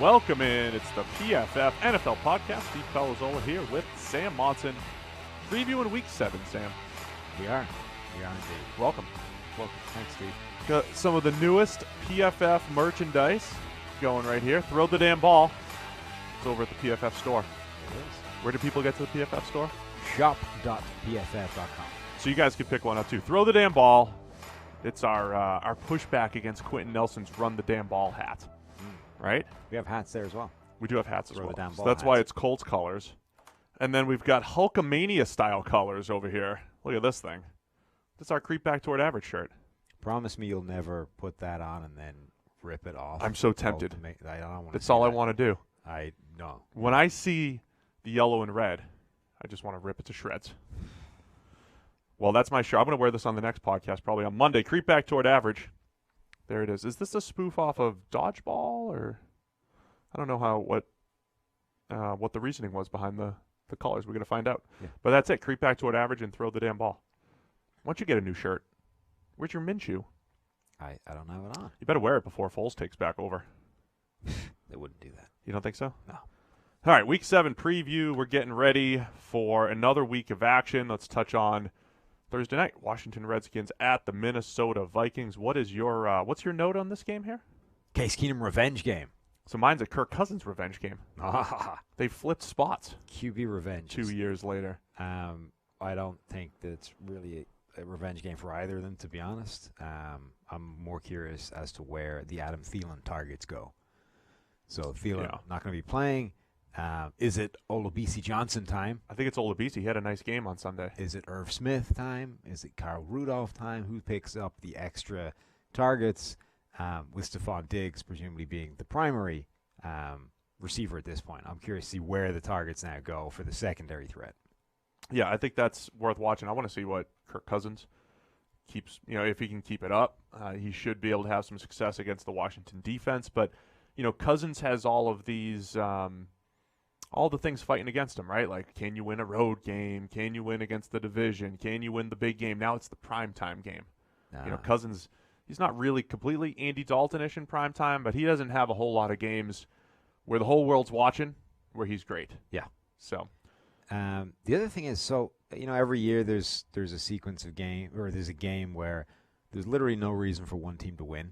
welcome in. It's the PFF NFL podcast. Steve Palazzolo here with Sam Monson, previewing Week 7, Sam. We are indeed. Welcome. Thanks, Steve. Got some of the newest PFF merchandise going right here. Throw the damn ball. It's over at the PFF store. It is. Where do people get to the PFF store? Shop.pff.com. So you guys can pick one up too. Throw the damn ball. It's our pushback against Quentin Nelson's run the damn ball hat. Right? We have hats there as well. We do have hats as Throw well. the damn So ball that's why hats. it's Colts colors. And then we've got Hulkamania style colors over here. Look at this thing. That's our creep back toward average shirt. Promise me you'll never put that on and then rip it off. I'm so tempted. I don't want to. That's all I want to do. I know. When I see the yellow and red, I just want to rip it to shreds. Well, that's my shirt. I'm going to wear this on the next podcast, probably on Monday. Creep back toward average. There it is. Is this a spoof off of Dodgeball, or I don't know what the reasoning was behind the colors. We're going to find out. Yeah. But that's it. Creep back toward average and throw the damn ball. Why don't you get a new shirt? Where's your Minshew? I don't have it on. You better wear it before Foles takes back over. They wouldn't do that. You don't think so? No. All right, Week 7 preview. We're getting ready for another week of action. Let's touch on Thursday night, Washington Redskins at the Minnesota Vikings. What's your note on this game here? Case Keenum revenge game. So mine's a Kirk Cousins revenge game. They flipped spots QB revenge. 2 years later. I don't think that it's really a revenge game for either of them, to be honest. I'm more curious as to where the Adam Thielen targets go. So Thielen not going to be playing. Is it Olabisi Johnson time? I think it's Olabisi. He had a nice game on Sunday. Is it Irv Smith time? Is it Carl Rudolph time? Who picks up the extra targets, with Stephon Diggs presumably being the primary receiver at this point? I'm curious to see where the targets now go for the secondary threat. Yeah, I think that's worth watching. I want to see what Kirk Cousins keeps, if he can keep it up. He should be able to have some success against the Washington defense. But, Cousins has all of these, all the things fighting against him, right? Like, can you win a road game? Can you win against the division? Can you win the big game? Now it's the primetime game. Cousins, he's not really completely Andy Dalton-ish in primetime, but he doesn't have a whole lot of games where the whole world's watching where he's great. Yeah. So. The other thing is, every year there's a sequence of game, or there's a game where there's literally no reason for one team to win,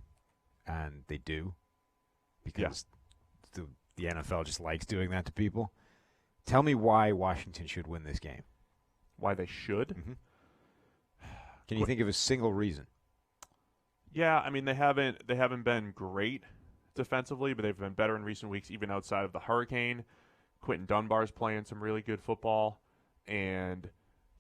and they do, because the NFL just likes doing that to people. Tell me why Washington should win this game. Why they should? Mm-hmm. Can you think of a single reason? Yeah, I mean they haven't been great defensively, but they've been better in recent weeks, even outside of the hurricane. Quentin Dunbar's playing some really good football, and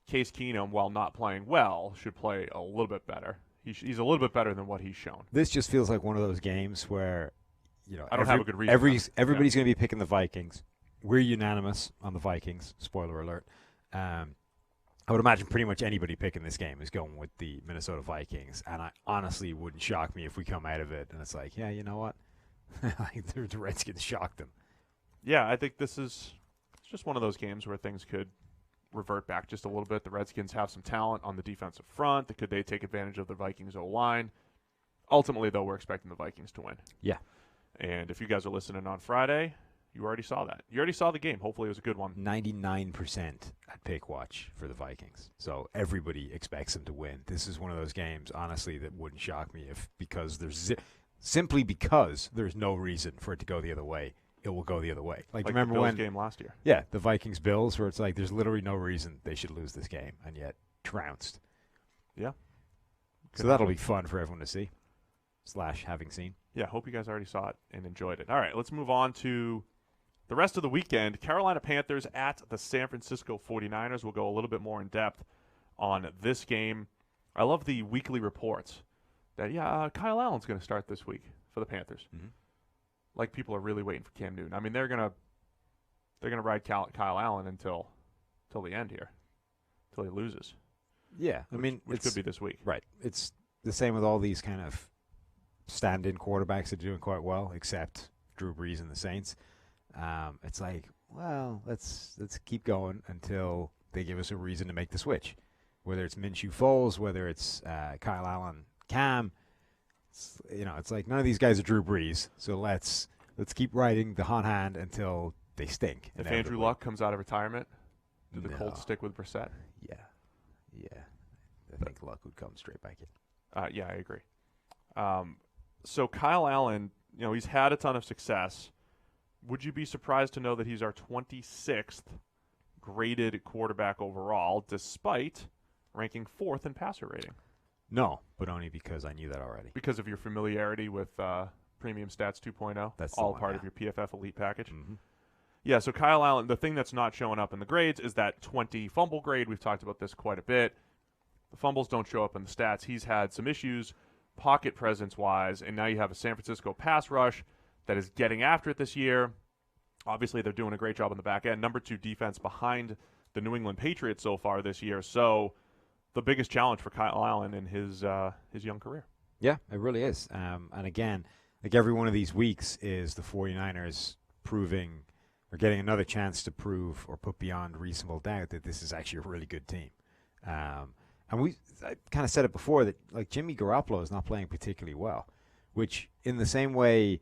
Case Keenum, while not playing well, should play a little bit better. He's a little bit better than what he's shown. This just feels like one of those games where, I don't have a good reason. Everybody's going to be picking the Vikings. We're unanimous on the Vikings. Spoiler alert. I would imagine pretty much anybody picking this game is going with the Minnesota Vikings, and I honestly wouldn't shock me if we come out of it and it's like, yeah, you know what? The Redskins shocked them. Yeah, I think it's just one of those games where things could revert back just a little bit. The Redskins have some talent on the defensive front. Could they take advantage of the Vikings' O-line? Ultimately, though, we're expecting the Vikings to win. Yeah. And if you guys are listening on Friday, you already saw that. You already saw the game. Hopefully it was a good one. 99% at Pick Watch for the Vikings. So everybody expects them to win. This is one of those games, honestly, that wouldn't shock me simply because there's no reason for it to go the other way. It will go the other way. Like remember the Bills when game last year? Yeah, the Vikings-Bills, where it's like there's literally no reason they should lose this game, and yet trounced. Yeah. So that'll be fun for everyone to see, / having seen. Yeah, hope you guys already saw it and enjoyed it. All right, let's move on to the rest of the weekend. Carolina Panthers at the San Francisco 49ers. We'll go a little bit more in depth on this game. I love the weekly reports that, Kyle Allen's going to start this week for the Panthers. Mm-hmm. Like people are really waiting for Cam Newton. I mean, they're gonna ride Kyle Allen until the end here, until he loses. Yeah, which could be this week. Right. It's the same with all these kind of stand-in quarterbacks that are doing quite well, except Drew Brees and the Saints. It's like, well, let's keep going until they give us a reason to make the switch. Whether it's Minshew Foles, whether it's Kyle Allen Cam. It's like none of these guys are Drew Brees, so let's let's keep riding the hot hand until they stink. If Andrew Luck comes out of retirement, do the Colts stick with Brissett? Yeah. I think Luck would come straight back in. Yeah, I agree. So Kyle Allen, he's had a ton of success. Would you be surprised to know that he's our 26th graded quarterback overall, despite ranking 4th in passer rating? No, but only because I knew that already. Because of your familiarity with Premium Stats 2.0? That's all part of your PFF Elite package? Mm-hmm. Yeah, so Kyle Allen, the thing that's not showing up in the grades is that 20 fumble grade. We've talked about this quite a bit. The fumbles don't show up in the stats. He's had some issues pocket presence-wise, and now you have a San Francisco pass rush that is getting after it this year. Obviously, they're doing a great job on the back end. Number 2 defense behind the New England Patriots so far this year. So the biggest challenge for Kyle Allen in his young career. Yeah, it really is. And again, like every one of these weeks is the 49ers proving or getting another chance to prove or put beyond reasonable doubt that this is actually a really good team. And I kind of said it before that like Jimmy Garoppolo is not playing particularly well, which in the same way,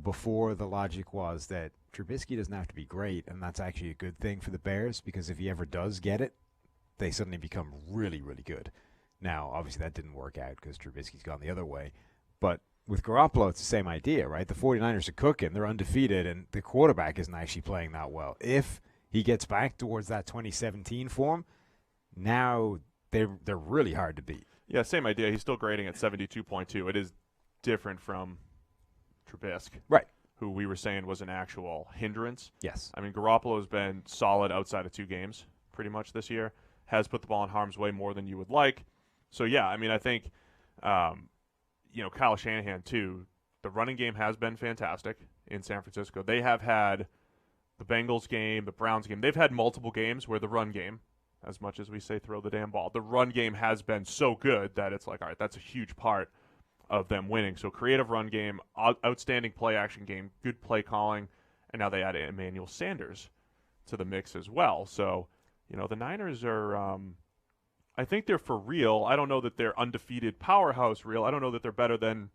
before the logic was that Trubisky doesn't have to be great, and that's actually a good thing for the Bears because if he ever does get it, they suddenly become really, really good. Now, obviously that didn't work out because Trubisky's gone the other way, but with Garoppolo, it's the same idea, right? The 49ers are cooking, they're undefeated, and the quarterback isn't actually playing that well. If he gets back towards that 2017 form, now they're really hard to beat. Yeah, same idea. He's still grading at 72.2. It is different from Trubisky, right? Who we were saying was an actual hindrance. Yes. I mean, Garoppolo's been solid outside of 2 games pretty much this year. Has put the ball in harm's way more than you would like. So, yeah, I mean, I think, Kyle Shanahan, too, the running game has been fantastic in San Francisco. They have had the Bengals game, the Browns game. They've had multiple games where the run game, as much as we say throw the damn ball, the run game has been so good that it's like, all right, that's a huge part of them winning. So creative run game, outstanding play action game, good play calling, and now they add Emmanuel Sanders to the mix as well. So, the Niners are, I think they're for real. I don't know that they're undefeated powerhouse real. I don't know that they're better than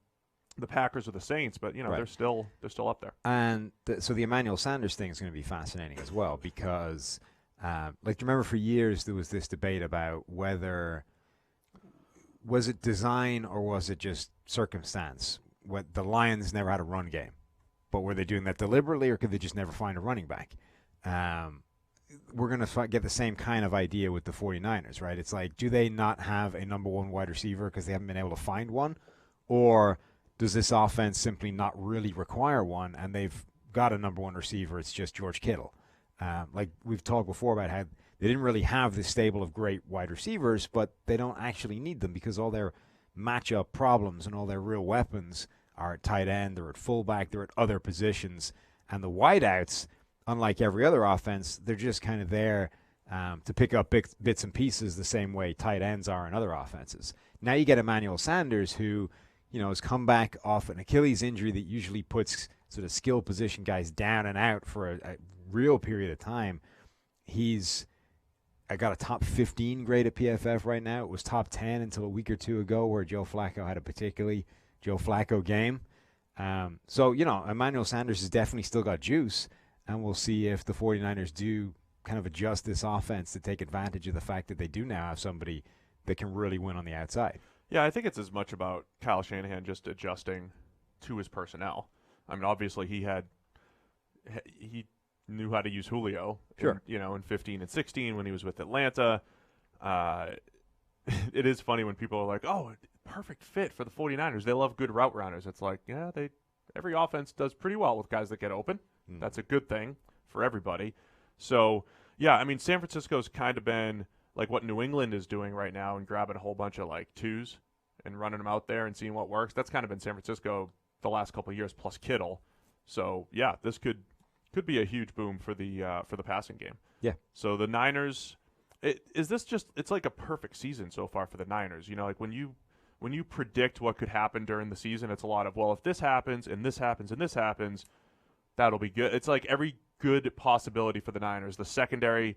the Packers or the Saints, but right. they're still up there. And so the Emmanuel Sanders thing is going to be fascinating as well because, do you remember for years there was this debate about whether was it design or was it just circumstance? What the Lions never had a run game, but were they doing that deliberately or could they just never find a running back? We're going to get the same kind of idea with the 49ers, right? It's like, do they not have a number 1 wide receiver because they haven't been able to find one? Or does this offense simply not really require one and they've got a number 1 receiver, it's just George Kittle? Like we've talked before about how they didn't really have this stable of great wide receivers, but they don't actually need them because all their matchup problems and all their real weapons are at tight end, they're at fullback, they're at other positions. And the wideouts, unlike every other offense, they're just kind of there to pick up bits and pieces the same way tight ends are in other offenses. Now you get Emmanuel Sanders who, has come back off an Achilles injury that usually puts sort of skill position guys down and out for a real period of time. I got a top 15 grade at PFF right now. It was top 10 until a week or 2 ago where Joe Flacco had a particularly Joe Flacco game. So, Emmanuel Sanders has definitely still got juice, and we'll see if the 49ers do kind of adjust this offense to take advantage of the fact that they do now have somebody that can really win on the outside. Yeah, I think it's as much about Kyle Shanahan just adjusting to his personnel. I mean, obviously he knew how to use Julio, sure. In 15 and 16 when he was with Atlanta. It is funny when people are like, oh, perfect fit for the 49ers. They love good route runners. It's like, yeah, every offense does pretty well with guys that get open. That's a good thing for everybody. So, yeah, I mean, San Francisco's kind of been like what New England is doing right now and grabbing a whole bunch of like 2s and running them out there and seeing what works. That's kind of been San Francisco the last couple of years plus Kittle. So, yeah, this could be a huge boom for the passing game. Yeah. So the Niners, it's like a perfect season so far for the Niners. Like when you predict what could happen during the season, it's a lot of, well, if this happens and this happens and this happens, that'll be good. It's like every good possibility for the Niners. The secondary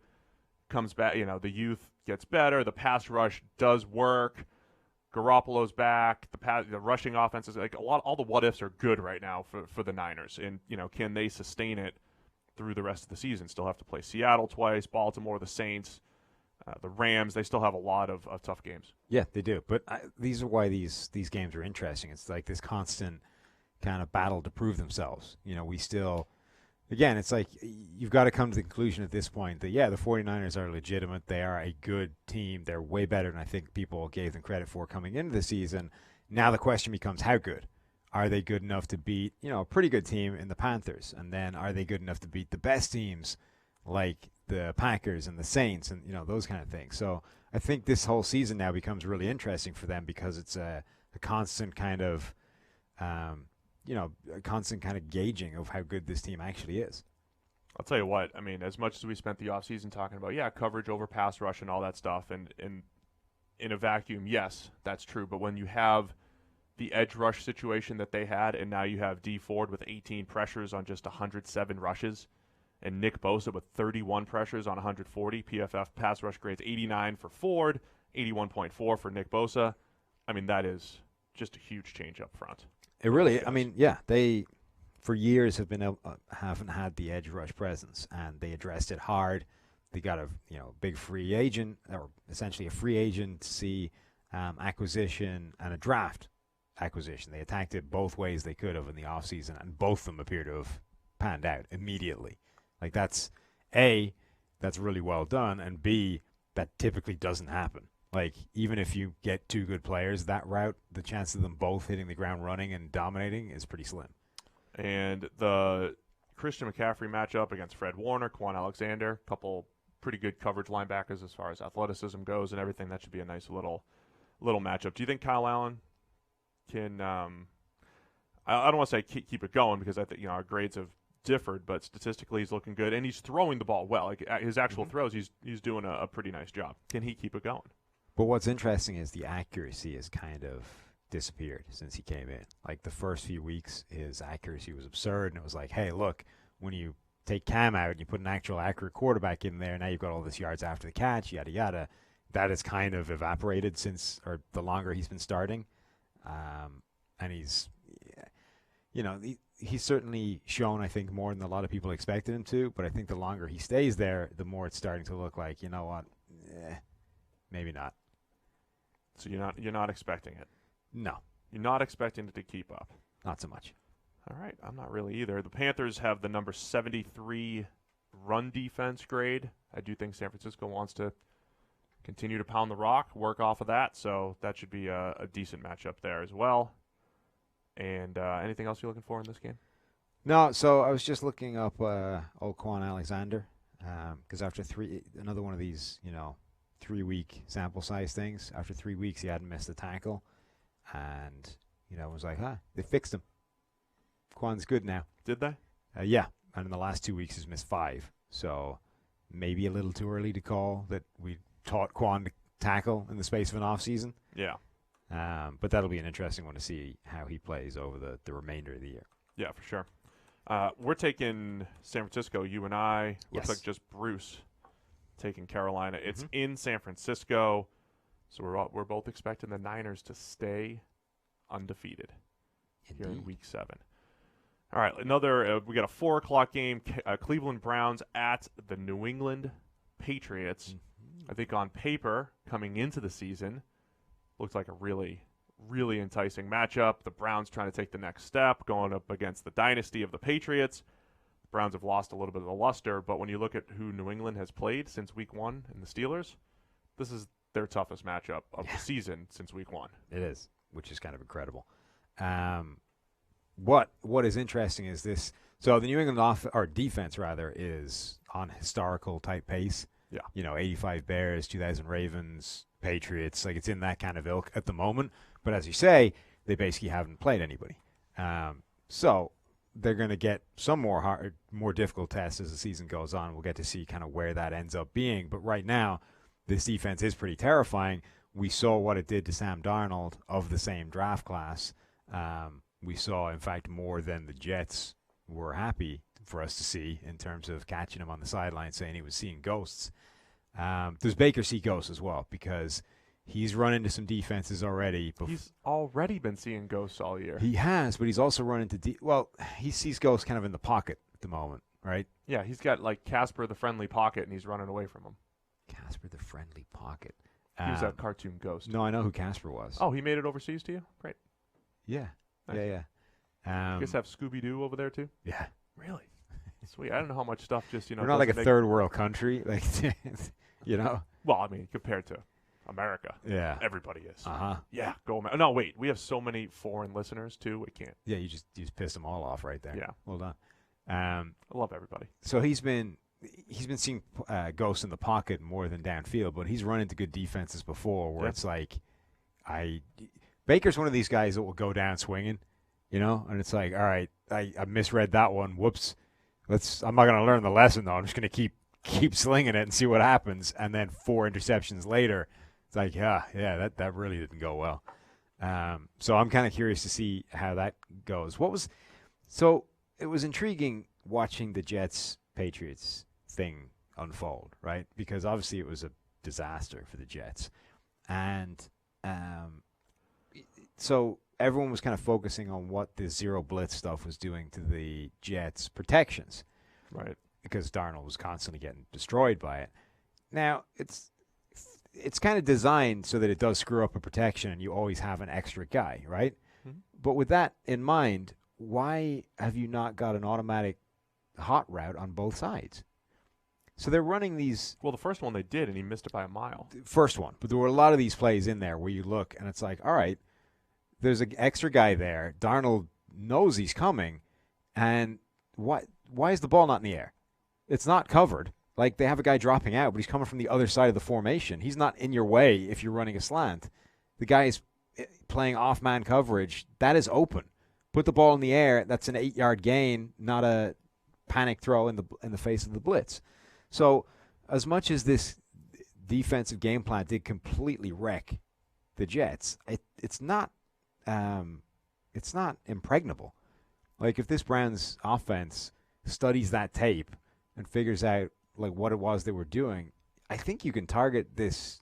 comes back, the youth gets better, the pass rush does work. Garoppolo's back. The rushing offenses, like all the what ifs are good right now for the Niners. And can they sustain it through the rest of the season? Still have to play Seattle twice, Baltimore, the Saints, the Rams. They still have a lot of tough games. Yeah, they do. But these are why these games are interesting. It's like this constant kind of battle to prove themselves. We still. Again, it's like you've got to come to the conclusion at this point that, yeah, the 49ers are legitimate. They are a good team. They're way better than I think people gave them credit for coming into the season. Now the question becomes how good. Are they good enough to beat, a pretty good team in the Panthers? And then are they good enough to beat the best teams like the Packers and the Saints and, those kind of things? So I think this whole season now becomes really interesting for them because it's a constant kind of a constant kind of gauging of how good this team actually is. I'll tell you what, I mean, as much as we spent the offseason talking about, coverage over pass rush and all that stuff, and in a vacuum, yes, that's true. But when you have the edge rush situation that they had, and now you have Dee Ford with 18 pressures on just 107 rushes, and Nick Bosa with 31 pressures on 140, PFF pass rush grades 89 for Ford, 81.4 for Nick Bosa. I mean, that is just a huge change up front. It really, I mean, yeah, they for years haven't had the edge rush presence, and they addressed it hard. They got a big free agent, or essentially a free agency acquisition and a draft acquisition. They attacked it both ways they could have in the offseason, and both of them appear to have panned out immediately. Like that's really well done, and B, that typically doesn't happen. Like, even if you get two good players, that route, the chance of them both hitting the ground running and dominating is pretty slim. And the Christian McCaffrey matchup against Fred Warner, Quan Alexander, a couple pretty good coverage linebackers as far as athleticism goes and everything. That should be a nice little matchup. Do you think Kyle Allen can I don't want to say keep it going because I think our grades have differed, but statistically he's looking good, and he's throwing the ball well. Like his actual throws, he's doing a pretty nice job. Can he keep it going? But what's interesting is the accuracy has kind of disappeared since he came in. Like the first few weeks, his accuracy was absurd, and it was like, hey, look, when you take Cam out and you put an actual accurate quarterback in there, now you've got all this yards after the catch, yada yada. That has kind of evaporated or the longer he's been starting, and he's certainly shown, I think, more than a lot of people expected him to. But I think the longer he stays there, the more it's starting to look like, maybe not. So you're not expecting it? No. You're not expecting it to keep up? Not so much. All right. I'm not really either. The Panthers have the number 73 run defense grade. I do think San Francisco wants to continue to pound the rock, work off of that. So that should be a decent matchup there as well. And anything else you're looking for in this game? No. So I was just looking up old Quan Alexander because after another one of these, 3-week sample size things. After 3 weeks, he hadn't missed a tackle, and was like, they fixed him. Quan's good now. Did they? Yeah, and in the last 2 weeks, he's missed 5. So maybe a little too early to call that we taught Quan to tackle in the space of an off season. Yeah. But that'll be an interesting one to see how he plays over the remainder of the year. Yeah, for sure. We're taking San Francisco. You and I. Yes. Looks like just Bruce taking Carolina. It's in San Francisco, so we're both expecting the Niners to stay undefeated. Indeed. Here in Week 7. All right, another. We got a 4:00 game. Cleveland Browns at the New England Patriots. Mm-hmm. I think on paper, coming into the season, looks like a really, really enticing matchup. The Browns trying to take the next step, going up against the dynasty of the Patriots. Browns have lost a little bit of the luster, but when you look at who New England has played since Week 1 and the Steelers, this is their toughest matchup of the season since Week 1. It is, which is kind of incredible. What is interesting is this. So the New England defense rather is on historical type pace. Yeah. 85 Bears, 2000 Ravens, Patriots. Like it's in that kind of ilk at the moment. But as you say, they basically haven't played anybody. So they're going to get some more difficult tests as the season goes on. We'll get to see kind of where that ends up being. But right now, this defense is pretty terrifying. We saw what it did to Sam Darnold of the same draft class. We saw, in fact, more than the Jets were happy for us to see in terms of catching him on the sideline saying he was seeing ghosts. Does Baker see ghosts as well? Because He's run into some defenses already. He's already been seeing ghosts all year. He has, but he's also run into he sees ghosts kind of in the pocket at the moment, right? Yeah, he's got like Casper the Friendly Pocket, and he's running away from him. Casper the Friendly Pocket. He was that cartoon ghost. No, I know who Casper was. Oh, he made it overseas to you? Great. Yeah. Nice. Yeah. You guys have Scooby-Doo over there too? Yeah. Really? Sweet. I don't know how much stuff just, We're not like a third world country, like, Well, I mean, compared to America. Yeah. Everybody is. Uh-huh. Yeah, go. No, wait. We have so many foreign listeners too. We can't. Yeah, you just piss them all off right there. Yeah. Well done. I love everybody. So he's been seeing ghosts in the pocket more than downfield, but he's run into good defenses before where it's like, Baker's one of these guys that will go down swinging, and it's like, all right, I misread that one. Whoops. I'm not going to learn the lesson though. I'm just going to keep slinging it and see what happens. And then 4 interceptions later, it's like, that really didn't go well. So I'm kind of curious to see how that goes. So it was intriguing watching the Jets-Patriots thing unfold, right? Because obviously it was a disaster for the Jets. And so everyone was kind of focusing on what the zero blitz stuff was doing to the Jets' protections. Right. Because Darnold was constantly getting destroyed by it. Now, it's kind of designed so that it does screw up a protection and you always have an extra guy, right? Mm-hmm. But with that in mind, why have you not got an automatic hot route on both sides? So they're running these... Well, the first one they did, and he missed it by a mile. First one. But there were a lot of these plays in there where you look, and it's like, all right, there's an extra guy there. Darnold knows he's coming, and why is the ball not in the air? It's not covered. Like, they have a guy dropping out, but he's coming from the other side of the formation. He's not in your way if you're running a slant. The guy is playing off-man coverage. That is open. Put the ball in the air. That's an 8-yard gain, not a panic throw in the face of the blitz. So as much as this defensive game plan did completely wreck the Jets, it's not impregnable. Like, if this Browns offense studies that tape and figures out like what it was they were doing, I think you can target this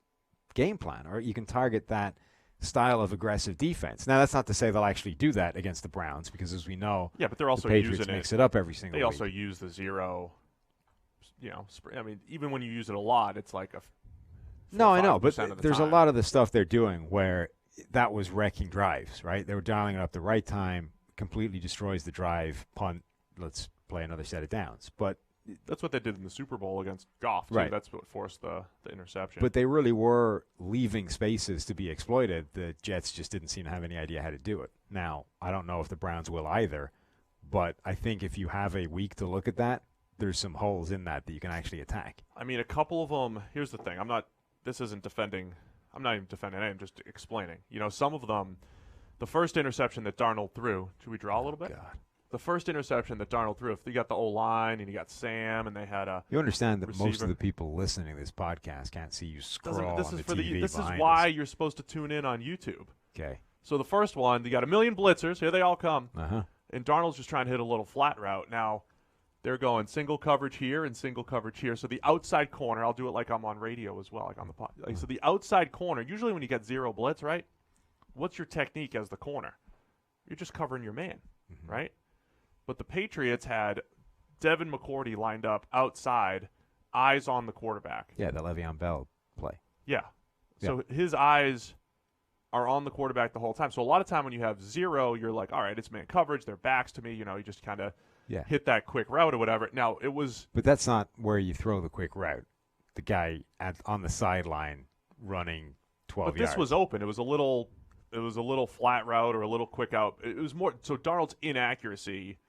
game plan, or you can target that style of aggressive defense. Now, that's not to say they'll actually do that against the Browns, because as we know, but they're also the Patriots using mix it up every single week. They also use the zero. I mean, even when you use it a lot, it's like a. No, I know, but there's a lot of the stuff they're doing where that was wrecking drives, right? They were dialing it up the right time, completely destroys the drive, punt, let's play another set of downs. But that's what they did in the Super Bowl against Goff, too. Right. That's what forced the interception. But they really were leaving spaces to be exploited. The Jets just didn't seem to have any idea how to do it. Now, I don't know if the Browns will either, but I think if you have a week to look at that, there's some holes in that you can actually attack. I mean, a couple of them, here's the thing. I'm not even defending any, I'm just explaining. Some of them, the first interception that Darnold threw, should we draw a little bit? God. The first interception that Darnold threw, if you got the O-line and you got Sam and they had a You understand that receiver. Most of the people listening to this podcast can't see you scroll on the TV This is behind why us. you're supposed to tune in on YouTube. Okay. So the first one, you got a million blitzers. Here they all come. Uh-huh. And Darnold's just trying to hit a little flat route. Now, they're going single coverage here and single coverage here. So the outside corner, I'll do it like I'm on radio as well, like on the pod. So the outside corner, usually when you get zero blitz, right? What's your technique as the corner? You're just covering your man, right? But the Patriots had Devin McCourty lined up outside, eyes on the quarterback. Yeah, the Le'Veon Bell play. Yeah. So his eyes are on the quarterback the whole time. So a lot of time when you have zero, you're like, all right, it's man coverage. Their backs to me. You just kind of hit that quick route or whatever. Now, it was – But that's not where you throw the quick route. The guy on the sideline running 12 yards. But this was open. It was a little flat route or a little quick out. It was more – so Darnold's inaccuracy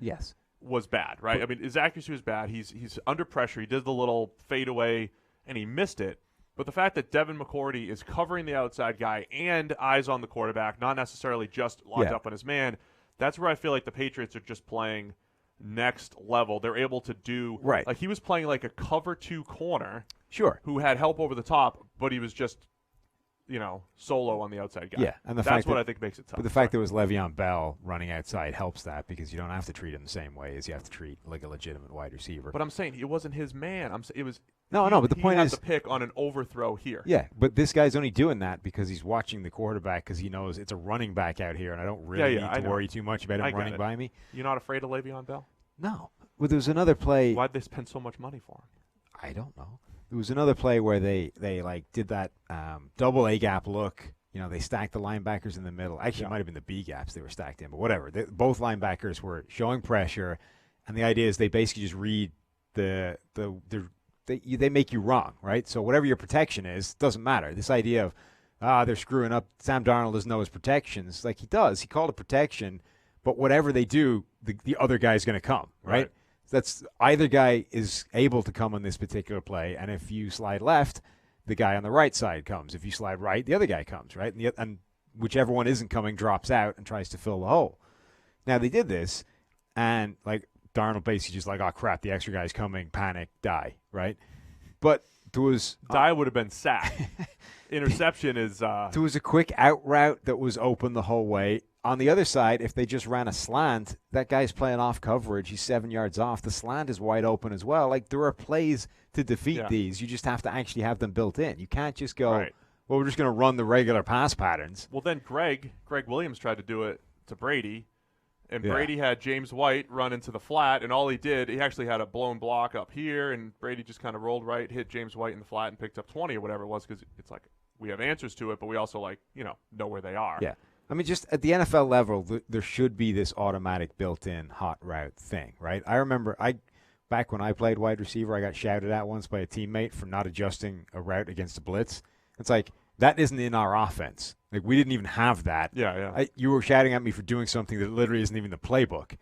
was bad, right? I mean, his accuracy was bad. He's under pressure. He did the little fadeaway, and he missed it. But the fact that Devin McCourty is covering the outside guy and eyes on the quarterback, not necessarily just locked up on his man, that's where I feel like the Patriots are just playing next level. They're able to do – Right. Like he was playing like a cover two corner. Sure. Who had help over the top, but he was just – solo on the outside guy. Yeah, and that's what I think makes it tough. But the fact that it was Le'Veon Bell running outside helps that because you don't have to treat him the same way as you have to treat like a legitimate wide receiver. But I'm saying it wasn't his man. It was. No, but the point he is had the pick on an overthrow here. Yeah, but this guy's only doing that because he's watching the quarterback because he knows it's a running back out here, and I don't really need to worry too much about him running by me. You're not afraid of Le'Veon Bell? No. Well, there was another play. Why'd they spend so much money for him? I don't know. There was another play where they did that double A gap look. They stacked the linebackers in the middle. Actually, it might have been the B gaps they were stacked in, but whatever. Both linebackers were showing pressure, and the idea is they basically just read they make you wrong, right? So whatever your protection is, doesn't matter. This idea of, they're screwing up. Sam Darnold doesn't know his protections. Like he does. He called it protection, but whatever they do, the other guy's going to come, right? That's either guy is able to come on this particular play, and if you slide left, the guy on the right side comes. If you slide right, the other guy comes, right? And whichever one isn't coming drops out and tries to fill the hole. Now, they did this, and Darnold basically just oh, crap, the extra guy's coming, panic, die, right? But there was... Die would have been sacked. Interception is... There was a quick out route that was open the whole way. On the other side, if they just ran a slant, that guy's playing off coverage. He's 7 yards off. The slant is wide open as well. There are plays to defeat these. You just have to actually have them built in. You can't just go, well, we're just going to run the regular pass patterns. Well, then Greg Williams tried to do it to Brady, and Brady had James White run into the flat, and all he actually had a blown block up here, and Brady just kind of rolled right, hit James White in the flat, and picked up 20 or whatever it was, because it's we have answers to it, but we also know where they are. Yeah. I mean, just at the NFL level, there should be this automatic built-in hot route thing, right? I remember back when I played wide receiver, I got shouted at once by a teammate for not adjusting a route against a blitz. It's that isn't in our offense. We didn't even have that. Yeah. You were shouting at me for doing something that literally isn't even the playbook.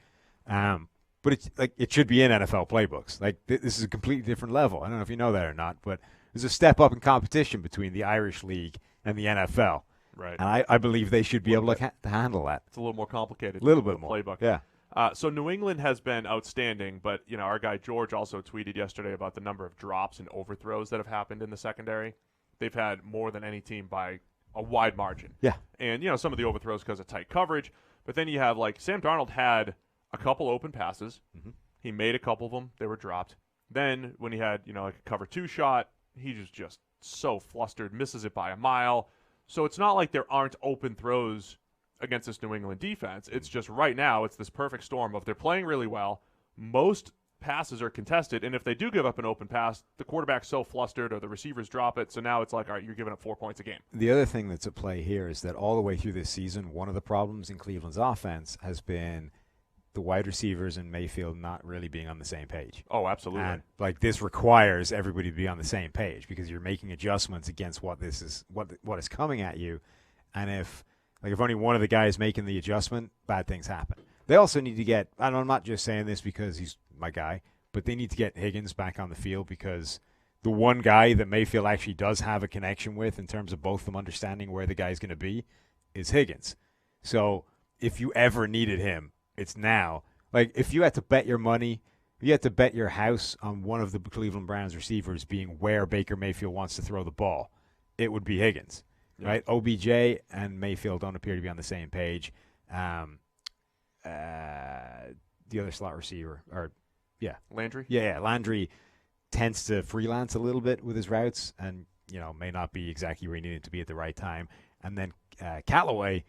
But it's it should be in NFL playbooks. This is a completely different level. I don't know if you know that or not, but there's a step up in competition between the Irish League and the NFL. Right. And I believe they should be able to handle that. It's a little more complicated. A little bit more. Playbook. Yeah. So New England has been outstanding, but our guy George also tweeted yesterday about the number of drops and overthrows that have happened in the secondary. They've had more than any team by a wide margin. Yeah. And some of the overthrows because of tight coverage, but then you have Sam Darnold had a couple open passes. Mm-hmm. He made a couple of them. They were dropped. Then when he had a cover 2 shot, he just so flustered, misses it by a mile. So it's not like there aren't open throws against this New England defense. It's just right now it's this perfect storm of they're playing really well. Most passes are contested, and if they do give up an open pass, the quarterback's so flustered or the receivers drop it. So now it's all right, you're giving up 4 points a game. The other thing that's at play here is that all the way through this season, one of the problems in Cleveland's offense has been the wide receivers and Mayfield not really being on the same page. Oh, absolutely. And this requires everybody to be on the same page because you're making adjustments against what is coming at you. And if only one of the guys making the adjustment, bad things happen. They also need to get, and I'm not just saying this because he's my guy, but they need to get Higgins back on the field because the one guy that Mayfield actually does have a connection with in terms of both of them understanding where the guy's going to be is Higgins. So if you ever needed him, it's now. If you had to bet your money, if you had to bet your house on one of the Cleveland Browns receivers being where Baker Mayfield wants to throw the ball, it would be Higgins, right? OBJ and Mayfield don't appear to be on the same page. The other slot receiver, Landry? Yeah, Landry tends to freelance a little bit with his routes and, may not be exactly where he needed to be at the right time. And then Callaway,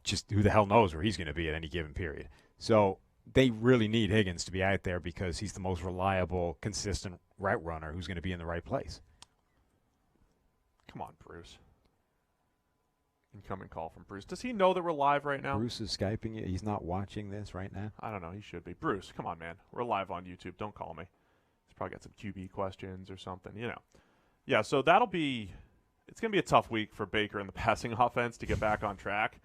just who the hell knows where he's going to be at any given period. So they really need Higgins to be out there because he's the most reliable, consistent route runner who's going to be in the right place. Come on, Bruce. Incoming call from Bruce. Does he know that we're live right now? Bruce is Skyping you. He's not watching this right now. I don't know. He should be. Bruce, come on, man. We're live on YouTube. Don't call me. He's probably got some QB questions or something, Yeah, so it's going to be a tough week for Baker and the passing offense to get back on track.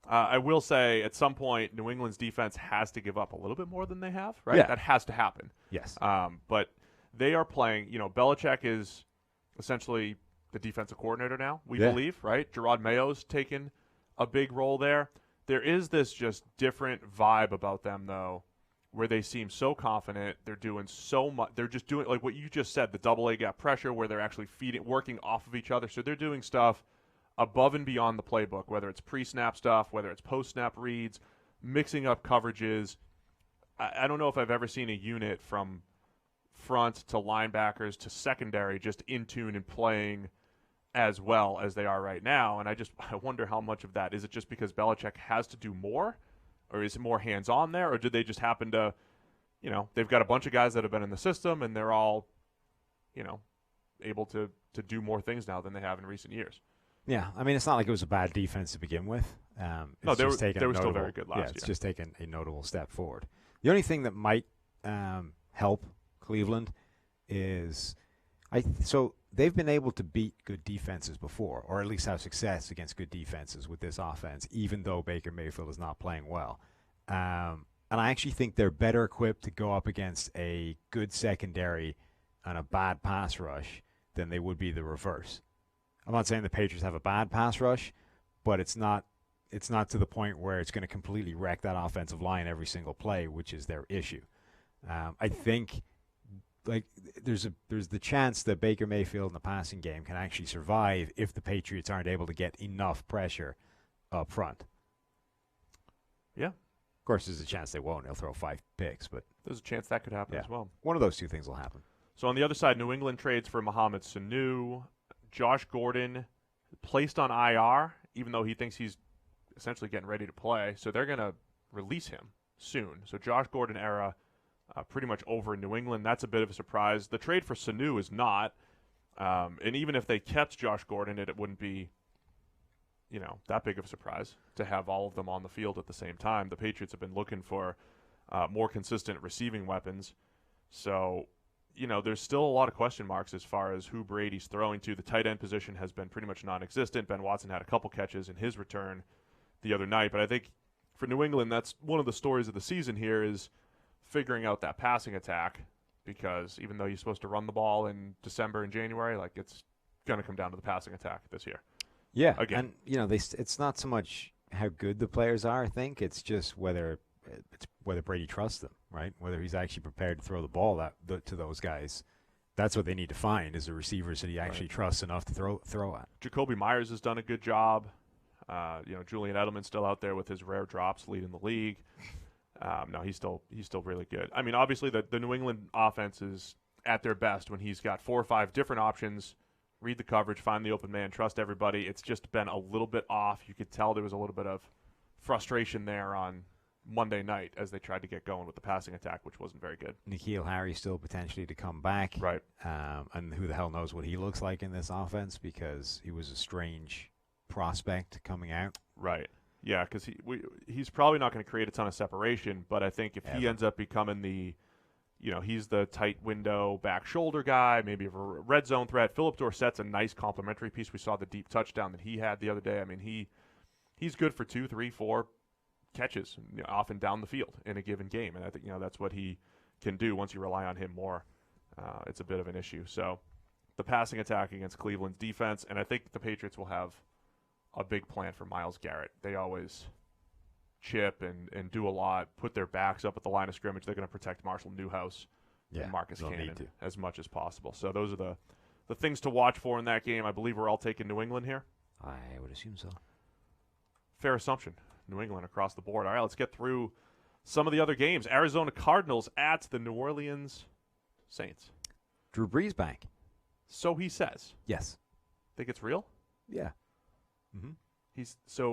I will say at some point New England's defense has to give up a little bit more than they have, right? Yeah. That has to happen. Yes. But they are playing, Belichick is essentially the defensive coordinator now, we believe, right? Gerard Mayo's taken a big role there. There is this just different vibe about them, though, where they seem so confident. They're doing so much. They're just doing, like what you just said, the double A gap pressure where they're actually working off of each other. So they're doing stuff above and beyond the playbook, whether it's pre-snap stuff, whether it's post-snap reads, mixing up coverages. I don't know if I've ever seen a unit from front to linebackers to secondary just in tune and playing as well as they are right now. And I wonder how much of that is it just because Belichick has to do more, or is it more hands-on there, or did they just happen to, they've got a bunch of guys that have been in the system and they're all, able to do more things now than they have in recent years. Yeah, I mean, it's not like it was a bad defense to begin with. No, they were still very good last year. It's just taken a notable step forward. The only thing that might help Cleveland is so they've been able to beat good defenses before, or at least have success against good defenses with this offense, even though Baker Mayfield is not playing well. And I actually think they're better equipped to go up against a good secondary and a bad pass rush than they would be the reverse. I'm not saying the Patriots have a bad pass rush, but it's not to the point where it's going to completely wreck that offensive line every single play, which is their issue. I think there's the chance that Baker Mayfield in the passing game can actually survive if the Patriots aren't able to get enough pressure up front. Yeah. Of course, there's a chance they won't. They'll throw 5 picks, but there's a chance that could happen as well. One of those two things will happen. So on the other side, New England trades for Mohamed Sanu. Josh Gordon placed on IR, even though he thinks he's essentially getting ready to play. So they're going to release him soon. So Josh Gordon era pretty much over in New England. That's a bit of a surprise. The trade for Sanu is not. And even if they kept Josh Gordon, it wouldn't be, that big of a surprise to have all of them on the field at the same time. The Patriots have been looking for more consistent receiving weapons. So, there's still a lot of question marks as far as who Brady's throwing to. The tight end position has been pretty much non-existent. Ben Watson had a couple catches in his return the other night. But I think for New England, that's one of the stories of the season here is figuring out that passing attack, because even though you're supposed to run the ball in December and January, it's going to come down to the passing attack this year. Yeah, again. And it's not so much how good the players are. I think it's just whether Brady trusts them, right? Whether he's actually prepared to throw the ball to those guys. That's what they need to find, is the receivers that he actually trusts enough to throw at. Jacoby Myers has done a good job. Julian Edelman's still out there with his rare drops, leading the league. No, he's still really good. I mean, obviously the New England offense is at their best when he's got 4 or 5 different options. Read the coverage, find the open man, trust everybody. It's just been a little bit off. You could tell there was a little bit of frustration there on Monday night as they tried to get going with the passing attack, which wasn't very good. N'Keal Harry still potentially to come back. Right. And who the hell knows what he looks like in this offense, because he was a strange prospect coming out. Right. Yeah, because he's probably not going to create a ton of separation, but I think if he ends up becoming the, he's the tight window back shoulder guy, maybe a red zone threat. Philip Dorsett's a nice complementary piece. We saw the deep touchdown that he had the other day. I mean, he's good for 2, 3, 4 catches, off and down the field in a given game, and I think that's what he can do. Once you rely on him more, it's a bit of an issue. So the passing attack against Cleveland's defense, and I think the Patriots will have a big plan for Myles Garrett. They always chip and do a lot, put their backs up at the line of scrimmage. They're going to protect Marshall Newhouse and Marcus Cannon as much as possible. So those are the things to watch for in that game. I believe we're all taking New England here. I would assume so. Fair assumption. New England across the board. All right, let's get through some of the other games. Arizona Cardinals at the New Orleans Saints. Drew Brees back. So he says. Yes. Think it's real? Yeah. Mm-hmm.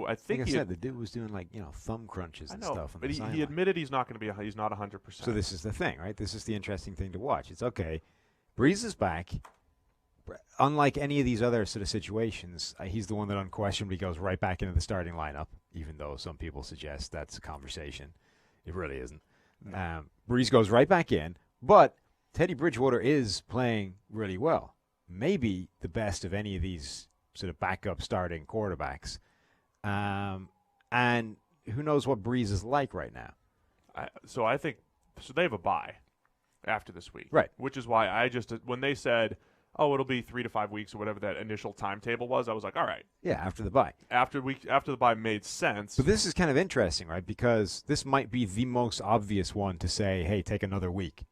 I think like I said, the dude was doing thumb crunches and stuff. But he admitted he's not going to be. He's not 100%. So this is the thing, right? This is the interesting thing to watch. It's okay. Brees is back. Unlike any of these other sort of situations, he's the one that unquestionably goes right back into the starting lineup, even though some people suggest that's a conversation. It really isn't. Brees goes right back in, but Teddy Bridgewater is playing really well. Maybe the best of any of these sort of backup starting quarterbacks. And who knows what Brees is like right now. I think they have a bye after this week. Right. Which is why when they said, it'll be 3 to 5 weeks or whatever that initial timetable was, I was like, all right. Yeah, after the bye. After the bye made sense. But this is kind of interesting, right? Because this might be the most obvious one to say, hey, take another week.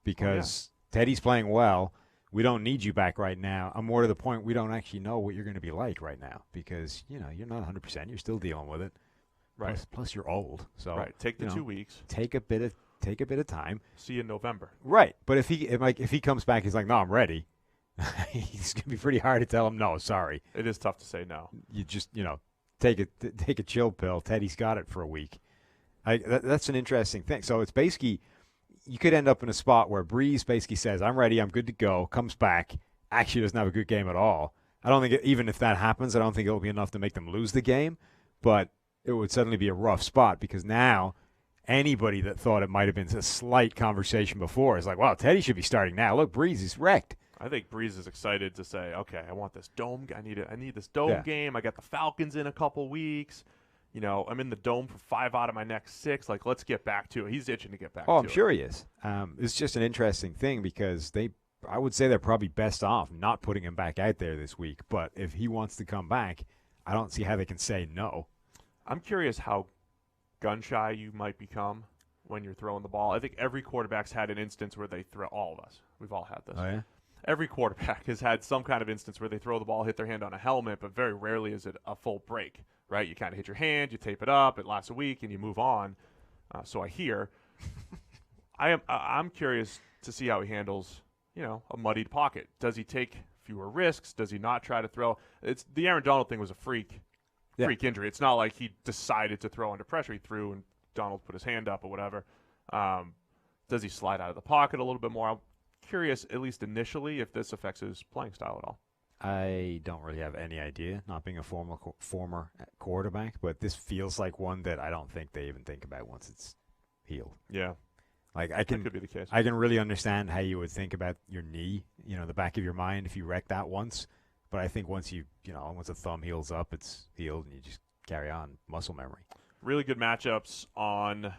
Because Teddy's playing well. we don't need you back right now. I'm more to the point we don't actually know what you're going to be like right now because, you're not 100%. You're still dealing with it. Right. Plus you're old. So right. Take the 2 weeks. Take a bit of time. See you in November. Right. But if he comes back, he's like, no, I'm ready. It's going to be pretty hard to tell him, no, sorry. It is tough to say no. You just, take a chill pill. Teddy's got it for a week. That's an interesting thing. So it's basically, you could end up in a spot where Breeze basically says, I'm ready, I'm good to go, comes back, actually doesn't have a good game at all. I don't think, even if that happens, I don't think it'll be enough to make them lose the game, but it would suddenly be a rough spot because now anybody that thought it might have been a slight conversation before is like, wow, Teddy should be starting now. Look, Breeze is wrecked. I think Breeze is excited to say, okay, I want this dome. I need this dome game. I got the Falcons in a couple weeks. I'm in the dome for 5 out of my next 6. Like, let's get back to it. He's itching to get back to it. Oh, I'm sure he is. It's just an interesting thing because I would say they're probably best off not putting him back out there this week. But if he wants to come back, I don't see how they can say no. I'm curious how gun-shy you might become when you're throwing the ball. I think every quarterback's had an instance where they throw. All of us. We've all had this. Oh, yeah? Every quarterback has had some kind of instance where they throw the ball, hit their hand on a helmet, but very rarely is it a full break, right? You kind of hit your hand, you tape it up, it lasts a week, and you move on. So I hear. I'm curious to see how he handles, a muddied pocket. Does he take fewer risks? Does he not try to throw? The Aaron Donald thing was a freak injury. It's not like he decided to throw under pressure. He threw and Donald put his hand up or whatever. Does he slide out of the pocket a little bit more? I'm curious, at least initially, if this affects his playing style at all. I don't really have any idea, not being a former quarterback, but this feels like one that I don't think they even think about once it's healed. Yeah. Like that could be the case. I can really understand how you would think about your knee, the back of your mind if you wreck that once. But I think once once a thumb heals up, it's healed and you just carry on, muscle memory. Really good matchups on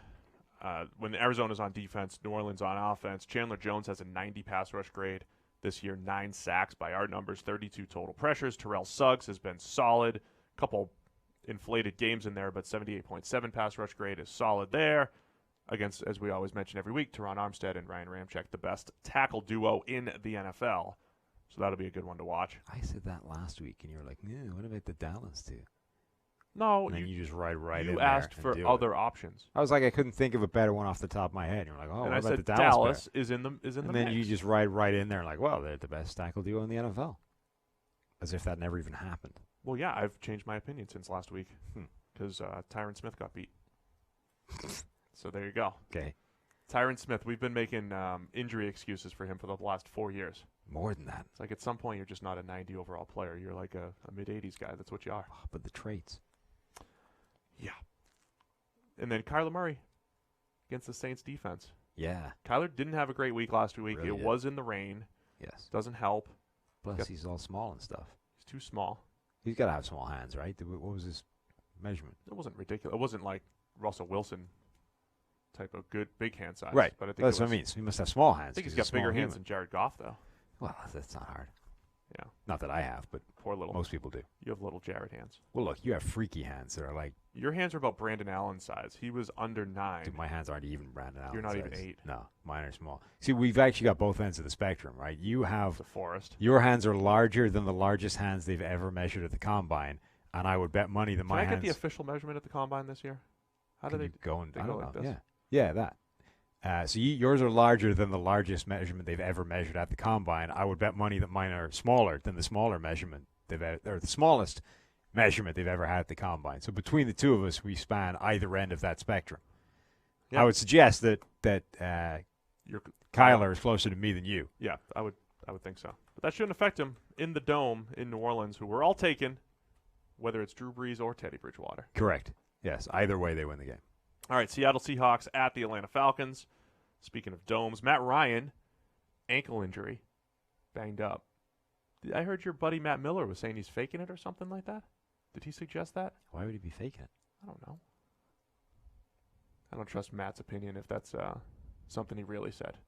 when Arizona's on defense, New Orleans on offense. Chandler Jones has a 90 pass rush grade this year, 9 sacks by our numbers, 32 total pressures. Terrell Suggs has been solid. A couple inflated games in there, but 78.7 pass rush grade is solid there. Against, as we always mention every week, Teron Armstead and Ryan Ramczyk, the best tackle duo in the NFL. So that'll be a good one to watch. I said that last week, and you were like, what about the Dallas two? No, and then you just ride right in there. You asked for other options. I was like, I couldn't think of a better one off the top of my head. You're like, oh, and what I about said the Dallas is in the and then mix. You just ride right in there, like, well, they're the best tackle duo in the NFL, as if that never even happened. Well, yeah, I've changed my opinion since last week because Tyrone Smith got beat. So there you go. Okay, Tyrone Smith. We've been making injury excuses for him for the last 4 years. More than that. It's like at some point you're just not a 90 overall player. You're like a mid-80s guy. That's what you are. But the traits. Yeah. And then Kyler Murray against the Saints defense. Yeah. Kyler didn't have a great week last week. Really it was in the rain. Yes. Doesn't help. Plus, he's all small and stuff. He's too small. He's got to have small hands, right? What was his measurement? It wasn't ridiculous. It wasn't like Russell Wilson type of good big hand size. Right. But I think that's what I mean. So he must have small hands. I think he's got bigger hands than Jared Goff, though. Well, that's not hard. Yeah. Not that I have, but poor little. Most people do. You have little Jared hands. Well, look, you have freaky hands that are like. Your hands are about Brandon Allen's size. He was under 9. Dude, my hands aren't even Brandon Allen's You're not size. even 8. No, mine are small. See, we've actually got both ends of the spectrum, right? You have the forest. Your hands are larger than the largest hands they've ever measured at the combine, and I would bet money that my hands. Can I get the official measurement at the combine this year? How do they go? I don't know. Like this? Yeah, that. So yours are larger than the largest measurement they've ever measured at the combine. I would bet money that mine are smaller than the smaller measurement or the smallest measurement they've ever had at the combine. So between the two of us, we span either end of that spectrum. Yep. I would suggest that Kyler is closer to me than you. Yeah, I would think so. But that shouldn't affect him in the Dome in New Orleans, who we're all taking, whether it's Drew Brees or Teddy Bridgewater. Correct. Yes, either way they win the game. All right, Seattle Seahawks at the Atlanta Falcons. Speaking of domes, Matt Ryan, ankle injury, banged up. I heard your buddy Matt Miller was saying he's faking it or something like that. Did he suggest that? Why would he be faking it? I don't know. I don't trust Matt's opinion if that's something he really said.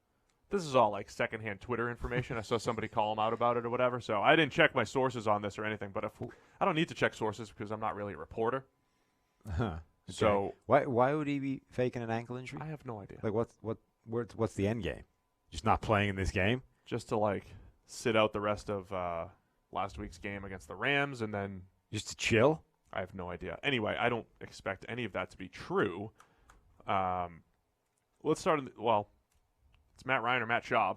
This is all like secondhand Twitter information. I saw somebody call him out about it or whatever, so I didn't check my sources on this or anything. But I don't need to check sources because I'm not really a reporter. Huh. Okay. So why would he be faking an ankle injury? I have no idea. Like what's the end game? Just not playing in this game? Just to like sit out the rest of last week's game against the Rams and then just to chill? I have no idea. Anyway, I don't expect any of that to be true. Let's start. It's Matt Ryan or Matt Schaub.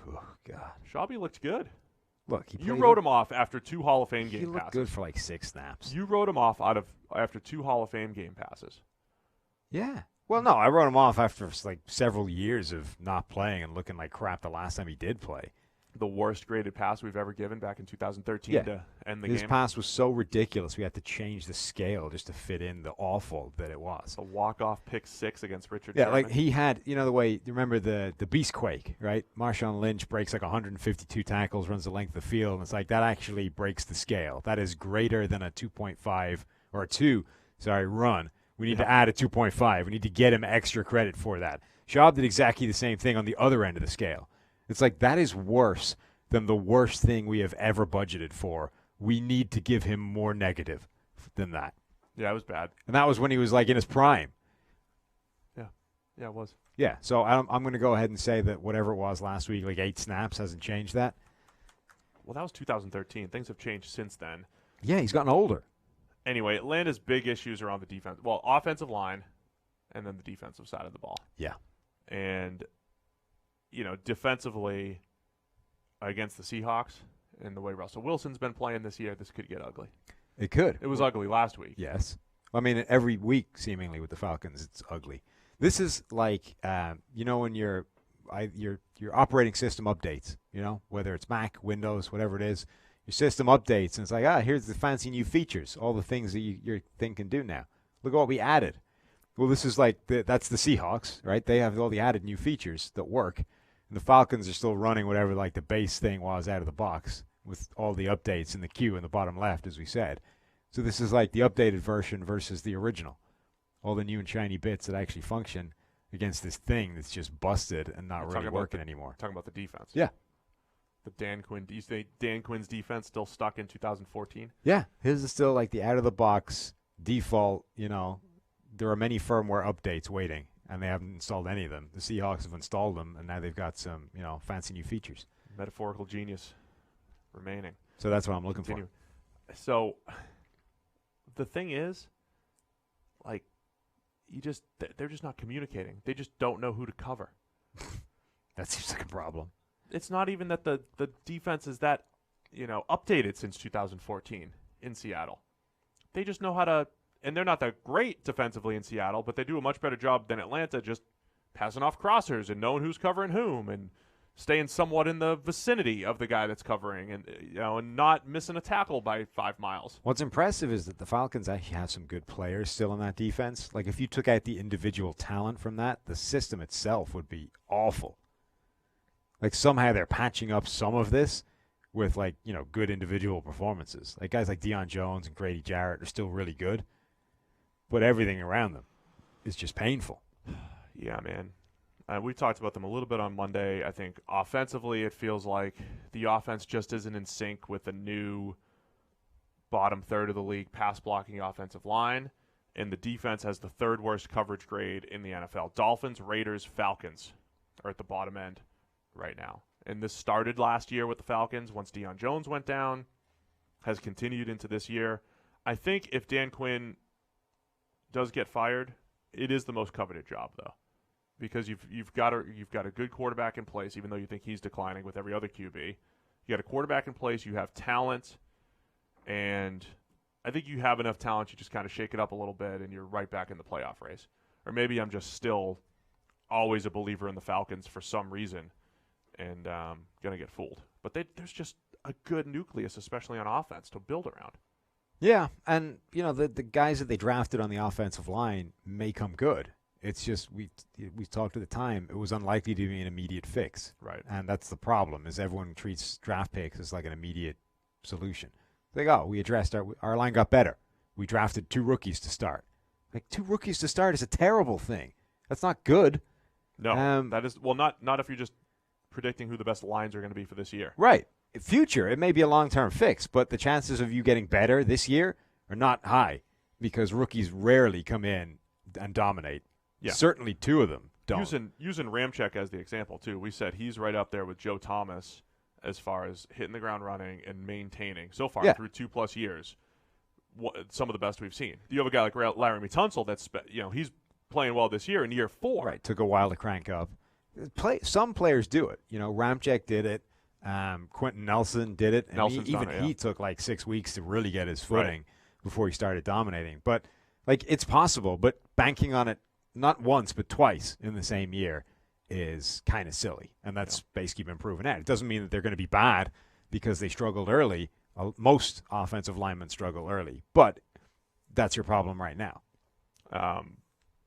Oh God, Schaub looked good. Look, you wrote him off after 2 Hall of Fame game passes. He looked good for like 6 snaps. You wrote him off after 2 Hall of Fame game passes. Yeah. Well, no, I wrote him off after like several years of not playing and looking like crap the last time he did play. The worst graded pass we've ever given back in 2013 to end the game. His pass was so ridiculous we had to change the scale just to fit in the awful that it was. A walk-off pick 6 against Richard Yeah, Sherman. like he had, the way, remember the Beastquake, right? Marshawn Lynch breaks like 152 tackles, runs the length of the field, and it's like that actually breaks the scale. That is greater than a 2.5 or a 2, run. We need to add a 2.5. We need to get him extra credit for that. Schaub did exactly the same thing on the other end of the scale. It's like that is worse than the worst thing we have ever budgeted for. We need to give him more negative than that. Yeah, it was bad. And that was when he was like in his prime. Yeah, it was. Yeah, so I'm going to go ahead and say that whatever it was last week, like 8 snaps, hasn't changed that. Well, that was 2013. Things have changed since then. Yeah, he's gotten older. Anyway, Atlanta's big issues are on the defense. Well, offensive line and then the defensive side of the ball. Yeah. And, defensively against the Seahawks and the way Russell Wilson's been playing this year, this could get ugly. It could. It was ugly last week. Yes. I mean, every week, seemingly, with the Falcons, it's ugly. This is like, when your operating system updates, whether it's Mac, Windows, whatever it is, your system updates, and it's like, here's the fancy new features, all the things that your thing can do now. Look at what we added. Well, this is like, that's the Seahawks, right? They have all the added new features that work. And the Falcons are still running whatever like the base thing was out of the box with all the updates in the queue in the bottom left, as we said. So this is like the updated version versus the original. All the new and shiny bits that actually function against this thing that's just busted and not really working anymore. Talking about the defense. Yeah. The Dan Quinn. Do you think Dan Quinn's defense still stuck in 2014? Yeah. His is still like the out-of-the-box default, there are many firmware updates waiting, and they haven't installed any of them. The Seahawks have installed them, and now they've got some, fancy new features. Metaphorical genius remaining. So that's what I'm looking for. So the thing is, like, they're just not communicating. They just don't know who to cover. That seems like a problem. It's not even that the defense is that, updated since 2014 in Seattle. They just know how to. And they're not that great defensively in Seattle, but they do a much better job than Atlanta just passing off crossers and knowing who's covering whom and staying somewhat in the vicinity of the guy that's covering and and not missing a tackle by 5 miles. What's impressive is that the Falcons actually have some good players still in that defense. Like if you took out the individual talent from that, the system itself would be awful. Like somehow they're patching up some of this with good individual performances. Like guys like Deion Jones and Grady Jarrett are still really good. But everything around them is just painful. Yeah, man. We talked about them a little bit on Monday. I think offensively it feels like the offense just isn't in sync with the new bottom third of the league pass-blocking offensive line, and the defense has the 3rd worst coverage grade in the NFL. Dolphins, Raiders, Falcons are at the bottom end right now. And this started last year with the Falcons once Deion Jones went down, has continued into this year. I think if Dan Quinn does get fired, it is the most coveted job though, because you've got a good quarterback in place, even though you think he's declining with every other QB. You got a quarterback in place, you have talent, and I think you have enough talent. You just kind of shake it up a little bit, and you're right back in the playoff race. Or maybe I'm just still always a believer in the Falcons for some reason, and gonna get fooled. But there's just a good nucleus, especially on offense, to build around. Yeah, and the guys that they drafted on the offensive line may come good. It's just we talked at the time, it was unlikely to be an immediate fix. Right. And that's the problem, is everyone treats draft picks as like an immediate solution. Like, we addressed our line got better. We drafted 2 rookies to start. Like 2 rookies to start is a terrible thing. That's not good. No, that is not if you're just predicting who the best lines are going to be for this year. Right. Future, it may be a long-term fix, but the chances of you getting better this year are not high because rookies rarely come in and dominate. Yeah. Certainly 2 of them don't. Using Ramczyk as the example, too, we said he's right up there with Joe Thomas as far as hitting the ground running and maintaining so far Yeah. through 2+ years. Some of the best we've seen. You have a guy like Larry Tunsil that's he's playing well this year in year 4. Right, took a while to crank up. Some players do it. Ramczyk did it. Quentin Nelson did it. And he took like 6 weeks to really get his footing before he started dominating. But it's possible. But banking on it not once but twice in the same year is kind of silly, and that's basically been proven out. It doesn't mean that they're going to be bad because they struggled early. Most offensive linemen struggle early, but that's your problem right now.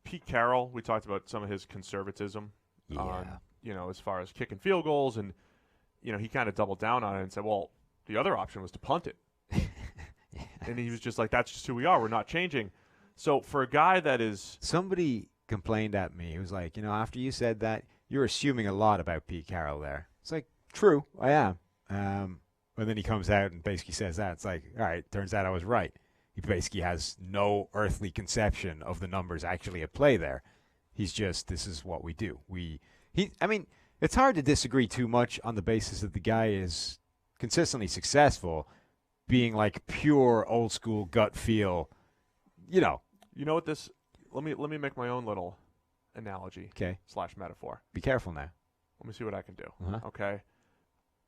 Pete Carril, we talked about some of his conservatism on, as far as kicking field goals, and he kind of doubled down on it and said, well, the other option was to punt it. And he was just like, that's just who we are. We're not changing. So for a guy that is... Somebody complained at me. He was like, after you said that, you're assuming a lot about Pete Carril there. It's like, true, I am. But then he comes out and basically says that. It's like, all right, turns out I was right. He basically has no earthly conception of the numbers actually at play there. He's just, this is what we do. It's hard to disagree too much on the basis that the guy is consistently successful, being like pure old school gut feel, You know what this? Let me make my own little analogy. Okay. / metaphor. Be careful now. Let me see what I can do. Uh-huh. Okay.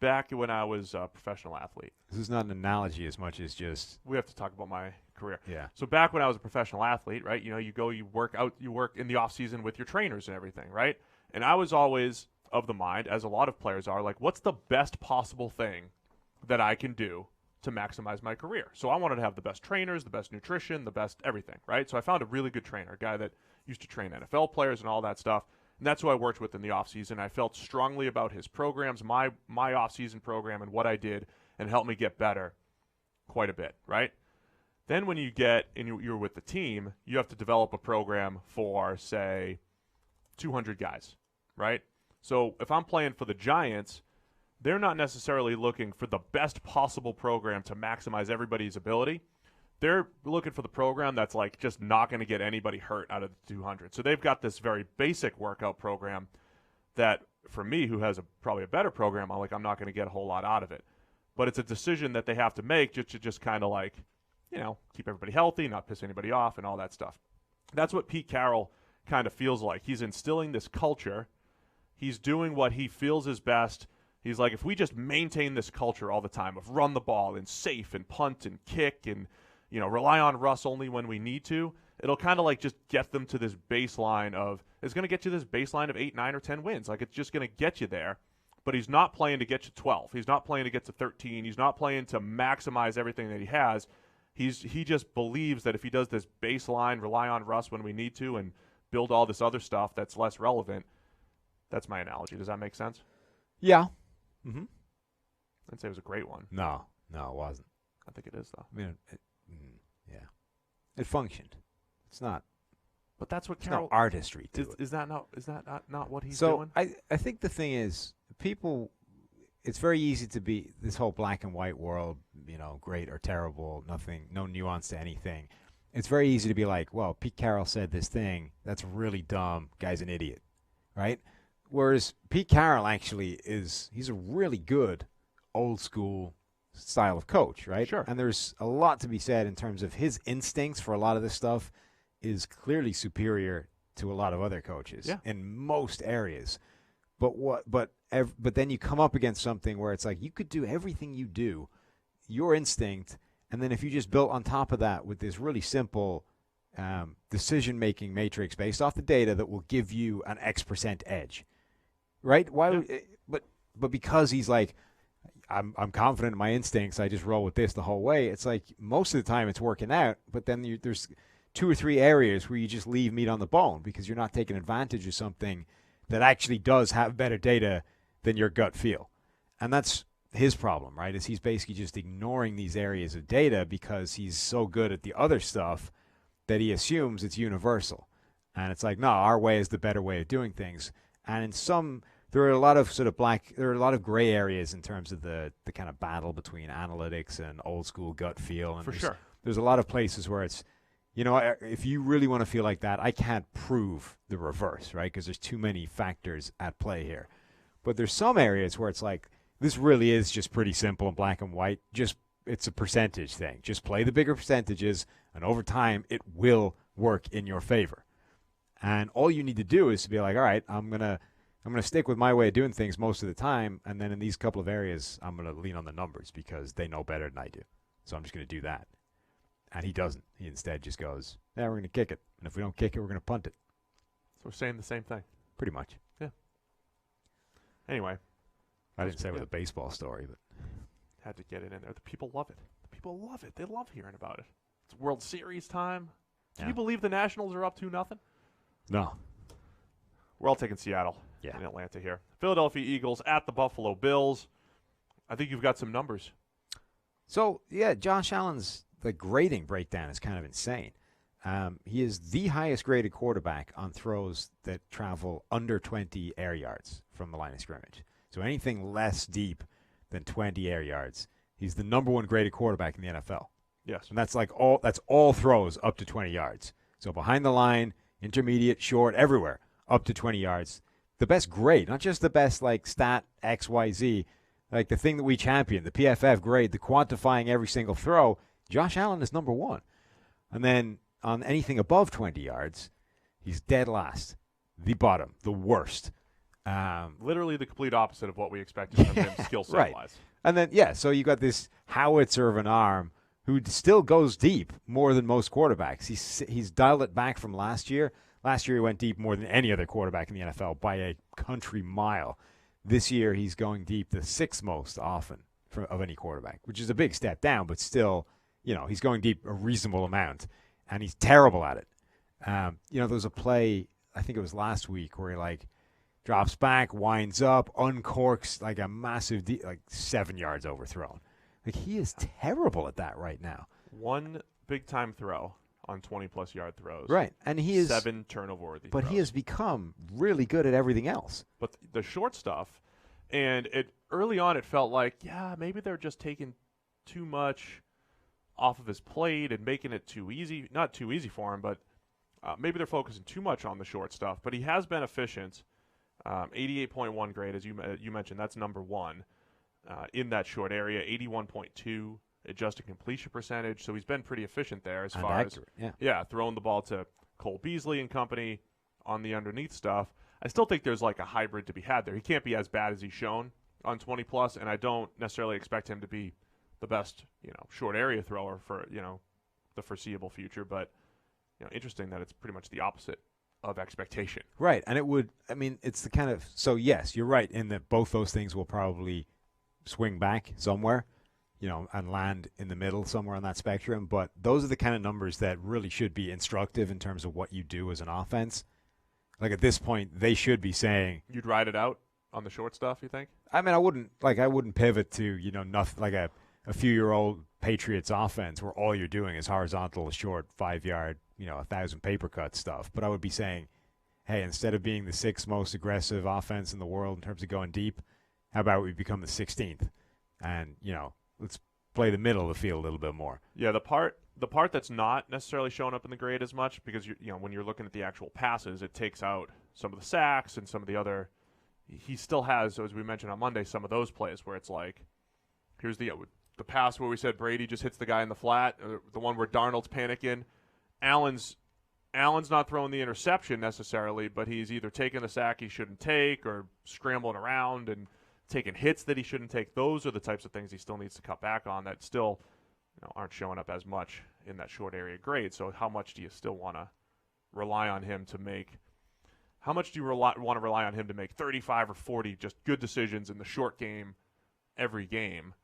Back when I was a professional athlete. This is not an analogy as much as just... We have to talk about my career. Yeah. So back when I was a professional athlete, right? You work out, you work in the off season with your trainers and everything, right? And I was always of the mind, as a lot of players are, like, what's the best possible thing that I can do to maximize my career? So I wanted to have the best trainers, the best nutrition, the best everything, right? So I found a really good trainer, a guy that used to train NFL players and all that stuff. And that's who I worked with in the offseason. I felt strongly about his programs, my offseason program, and what I did, and helped me get better quite a bit, right? Then when you get and you're with the team, you have to develop a program for, say, 200 guys, right? So if I'm playing for the Giants, they're not necessarily looking for the best possible program to maximize everybody's ability. They're looking for the program that's like just not going to get anybody hurt out of the 200. So they've got this very basic workout program that, for me, who has probably a better program, I'm not going to get a whole lot out of it. But it's a decision that they have to make just kind of like, keep everybody healthy, not piss anybody off, and all that stuff. That's what Pete Carril kind of feels like. He's instilling this culture. He's doing what he feels is best. He's like, if we just maintain this culture all the time of run the ball and safe and punt and kick and, rely on Russ only when we need to, it'll kind of like just get them to this baseline of, it's going to get you this baseline of 8, 9, or 10 wins. Like, it's just going to get you there. But he's not playing to get you 12. He's not playing to get to 13. He's not playing to maximize everything that he has. He just believes that if he does this baseline, rely on Russ when we need to, and build all this other stuff that's less relevant. That's my analogy. Does that make sense? Yeah. Mm-hmm. I'd say it was a great one. No, it wasn't. I think it is, though. It functioned. It's not. But that's what Carril, no artistry to it. Is that not what he's doing? So I think the thing is, people, it's very easy to be this whole black and white world, great or terrible, nothing, no nuance to anything. It's very easy to be like, well, Pete Carril said this thing, that's really dumb, guy's an idiot, right? Whereas Pete Carril actually he's a really good old school style of coach, right? Sure. And there's a lot to be said in terms of his instincts for a lot of this stuff is clearly superior to a lot of other coaches in most areas. But then you come up against something where it's like you could do everything you do, your instinct, and then if you just built on top of that with this really simple decision-making matrix based off the data that will give you an X% edge, right? But because he's like, I'm confident in my instincts, I just roll with this the whole way. It's like most of the time it's working out, but then there's 2 or 3 areas where you just leave meat on the bone because you're not taking advantage of something that actually does have better data than your gut feel. And that's his problem, right, is he's basically just ignoring these areas of data because he's so good at the other stuff that he assumes it's universal. And it's like, no, our way is the better way of doing things. And there are a lot of gray areas in terms of the kind of battle between analytics and old school gut feel. And there's a lot of places where it's, if you really want to feel like that, I can't prove the reverse, right? Because there's too many factors at play here. But there's some areas where it's like this really is just pretty simple and black and white. Just it's a percentage thing. Just play the bigger percentages, and over time, it will work in your favor. And all you need to do is to be like, all right, I'm gonna stick with my way of doing things most of the time, and then in these couple of areas, I'm gonna lean on the numbers because they know better than I do. So I'm just gonna do that. And he doesn't. He instead just goes, yeah, we're gonna kick it, and if we don't kick it, we're gonna punt it. So we're saying the same thing. Pretty much. Yeah. Anyway. I didn't say it with a baseball story, but had to get it in there. The people love it. The people love it. They love hearing about it. It's World Series time. Can you believe the Nationals are up 2-0? No. We're all taking Seattle in Atlanta here. Philadelphia Eagles at the Buffalo Bills. I think you've got some numbers. So, yeah, Josh Allen's grading breakdown is kind of insane. He is the highest graded quarterback on throws that travel under 20 air yards from the line of scrimmage. So anything less deep than 20 air yards, he's the number one graded quarterback in the NFL. Yes. And that's all throws up to 20 yards. So behind the line, intermediate, short, everywhere, up to 20 yards. The best grade, not just the best stat XYZ, the thing that we champion, the PFF grade, the quantifying every single throw, Josh Allen is number one. And then on anything above 20 yards, he's dead last, the bottom, the worst. Literally the complete opposite of what we expected from him skill set-wise. Right. And then, so you got this howitzer of an arm who still goes deep more than most quarterbacks. He's dialed it back from last year. Last year he went deep more than any other quarterback in the NFL by a country mile. This year he's going deep the sixth most often of any quarterback, which is a big step down, but still, he's going deep a reasonable amount, and he's terrible at it. There was a play, I think it was last week, where he drops back, winds up, uncorks a massive, 7 yards overthrown. He is terrible at that right now. One big-time throw on 20-plus yard throws. Right, and he is 7 turnover-worthy But throws. he has become really good at everything else. But the short stuff, and early on it felt like, maybe they're just taking too much off of his plate and making it too easy. Not too easy for him, but maybe they're focusing too much on the short stuff. But he has been efficient. 88.1 grade, as you mentioned, that's number one in that short area. 81.2 adjusted completion percentage, so he's been pretty efficient there as far accurate, as throwing the ball to Cole Beasley and company on the underneath stuff. I still think there's a hybrid to be had there. He can't be as bad as he's shown on 20 plus, and I don't necessarily expect him to be the best short area thrower for the foreseeable future. But interesting that it's pretty much the opposite of expectation. Right, and it's the kind of, so yes, you're right in that both those things will probably swing back somewhere, and land in the middle somewhere on that spectrum, but those are the kind of numbers that really should be instructive in terms of what you do as an offense. At this point, they should be saying... You'd ride it out on the short stuff, you think? I wouldn't pivot to, nothing a few-year-old Patriots offense where all you're doing is horizontal, short, 5-yard, 1,000 paper cut stuff. But I would be saying, hey, instead of being the 6th most aggressive offense in the world in terms of going deep, how about we become the 16th? And, let's play the middle of the field a little bit more. Yeah, the part that's not necessarily showing up in the grade as much, because when you're looking at the actual passes, it takes out some of the sacks and some of the other. He still has, as we mentioned on Monday, some of those plays where it's here's the pass where we said Brady just hits the guy in the flat, the one where Darnold's panicking. Allen's not throwing the interception necessarily, but he's either taking the sack he shouldn't take or scrambling around and taking hits that he shouldn't take. Those are the types of things he still needs to cut back on that still aren't showing up as much in that short area grade. So how much do you still want to rely on him to make? How much do you want to rely on him to make 35 or 40 just good decisions in the short game every game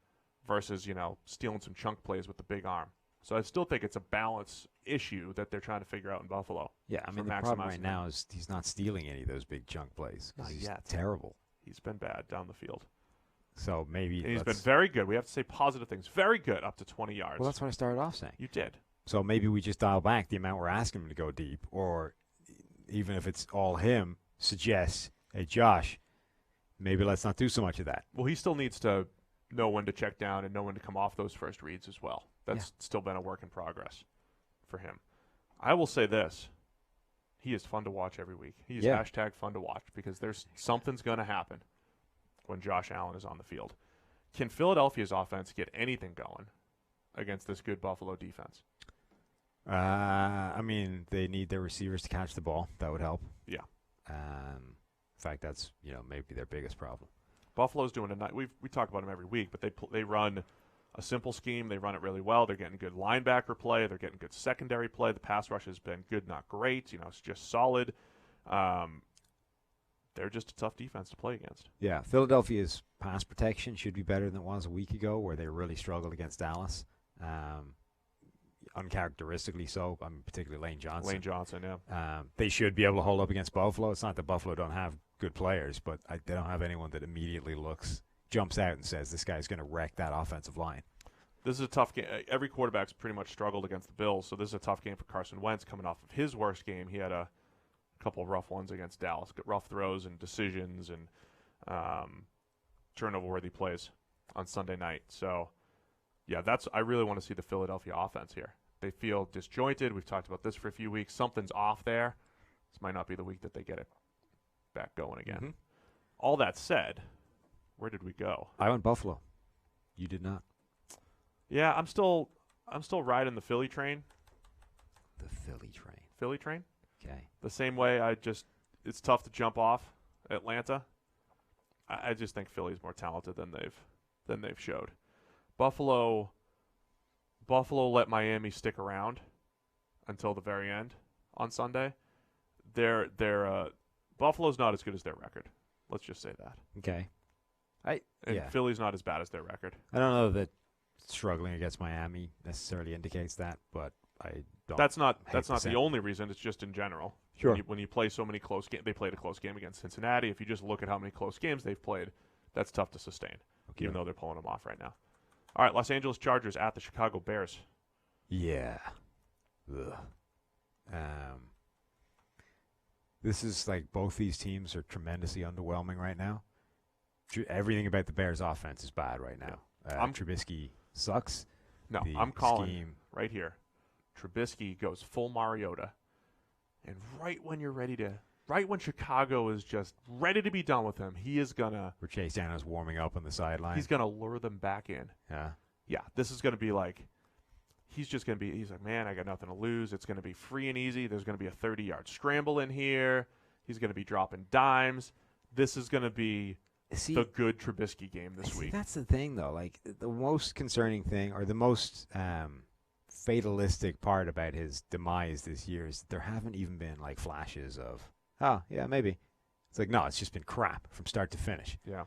versus, stealing some chunk plays with the big arm? So I still think it's a balance issue that they're trying to figure out in Buffalo. Yeah, the problem right now is he's not stealing any of those big chunk plays. He's terrible. He's been bad down the field. So maybe he's been very good. We have to say positive things. Very good up to 20 yards. Well, that's what I started off saying. You did. So maybe we just dial back the amount we're asking him to go deep, or even if it's all him, suggest, hey, Josh, maybe let's not do so much of that. Well, he still needs to know when to check down and know when to come off those first reads as well. That's still been a work in progress for him. I will say this. He is fun to watch every week. He's #fun to watch because something's going to happen when Josh Allen is on the field. can Philadelphia's offense get anything going against this good Buffalo defense? I mean, they need their receivers to catch the ball. That would help. Yeah. In fact, that's maybe their biggest problem. Buffalo's doing we talk about them every week, but they run a simple scheme. They run it really well. They're getting good linebacker play. They're getting good secondary play. The pass rush has been good, not great. It's just solid. They're just a tough defense to play against. Yeah, Philadelphia's pass protection should be better than it was a week ago, where they really struggled against Dallas. Uncharacteristically so. I mean, particularly Lane Johnson. Lane Johnson, yeah. They should be able to hold up against Buffalo. It's not that Buffalo don't have good players, but they don't have anyone that immediately jumps out and says, this guy's going to wreck that offensive line. This is a tough game. Every quarterback's pretty much struggled against the Bills, so this is a tough game for Carson Wentz coming off of his worst game. He had a couple of rough ones against Dallas, rough throws and decisions and turnover-worthy plays on Sunday night. So, yeah, I really want to see the Philadelphia offense here. They feel disjointed. We've talked about this for a few weeks. Something's off there. This might not be the week that they get it back going again. Mm-hmm. All that said, where did we go? I went Buffalo. You did not. Yeah, I'm still riding the Philly train. The Philly train. Philly train? Okay. The same way it's tough to jump off Atlanta. I just think Philly's more talented than they've showed. Buffalo let Miami stick around until the very end on Sunday. Buffalo's not as good as their record. Let's just say that. Okay. Philly's not as bad as their record. I don't know that struggling against Miami necessarily indicates that, but I don't. That's not the only reason. It's just in general. Sure. When you play so many close games, they played a close game against Cincinnati. If you just look at how many close games they've played, that's tough to sustain, even though they're pulling them off right now. All right, Los Angeles Chargers at the Chicago Bears. Yeah. Ugh. This is like both these teams are tremendously underwhelming right now. Everything about the Bears' offense is bad right now. Trubisky sucks. No, I'm calling right here. Trubisky goes full Mariota, and right when Chicago is just ready to be done with him, he is gonna. Where Chase Daniel's warming up on the sideline. He's gonna lure them back in. Yeah. This is gonna be like. He's like, man, I got nothing to lose. It's going to be free and easy. There's going to be a 30-yard scramble in here. He's going to be dropping dimes. This is going to be the good Trubisky game this week. That's the thing, though. Like, the most concerning thing, or the most fatalistic part about his demise this year is that there haven't even been, like, flashes of, oh, yeah, maybe. It's like, no, it's just been crap from start to finish. Yeah.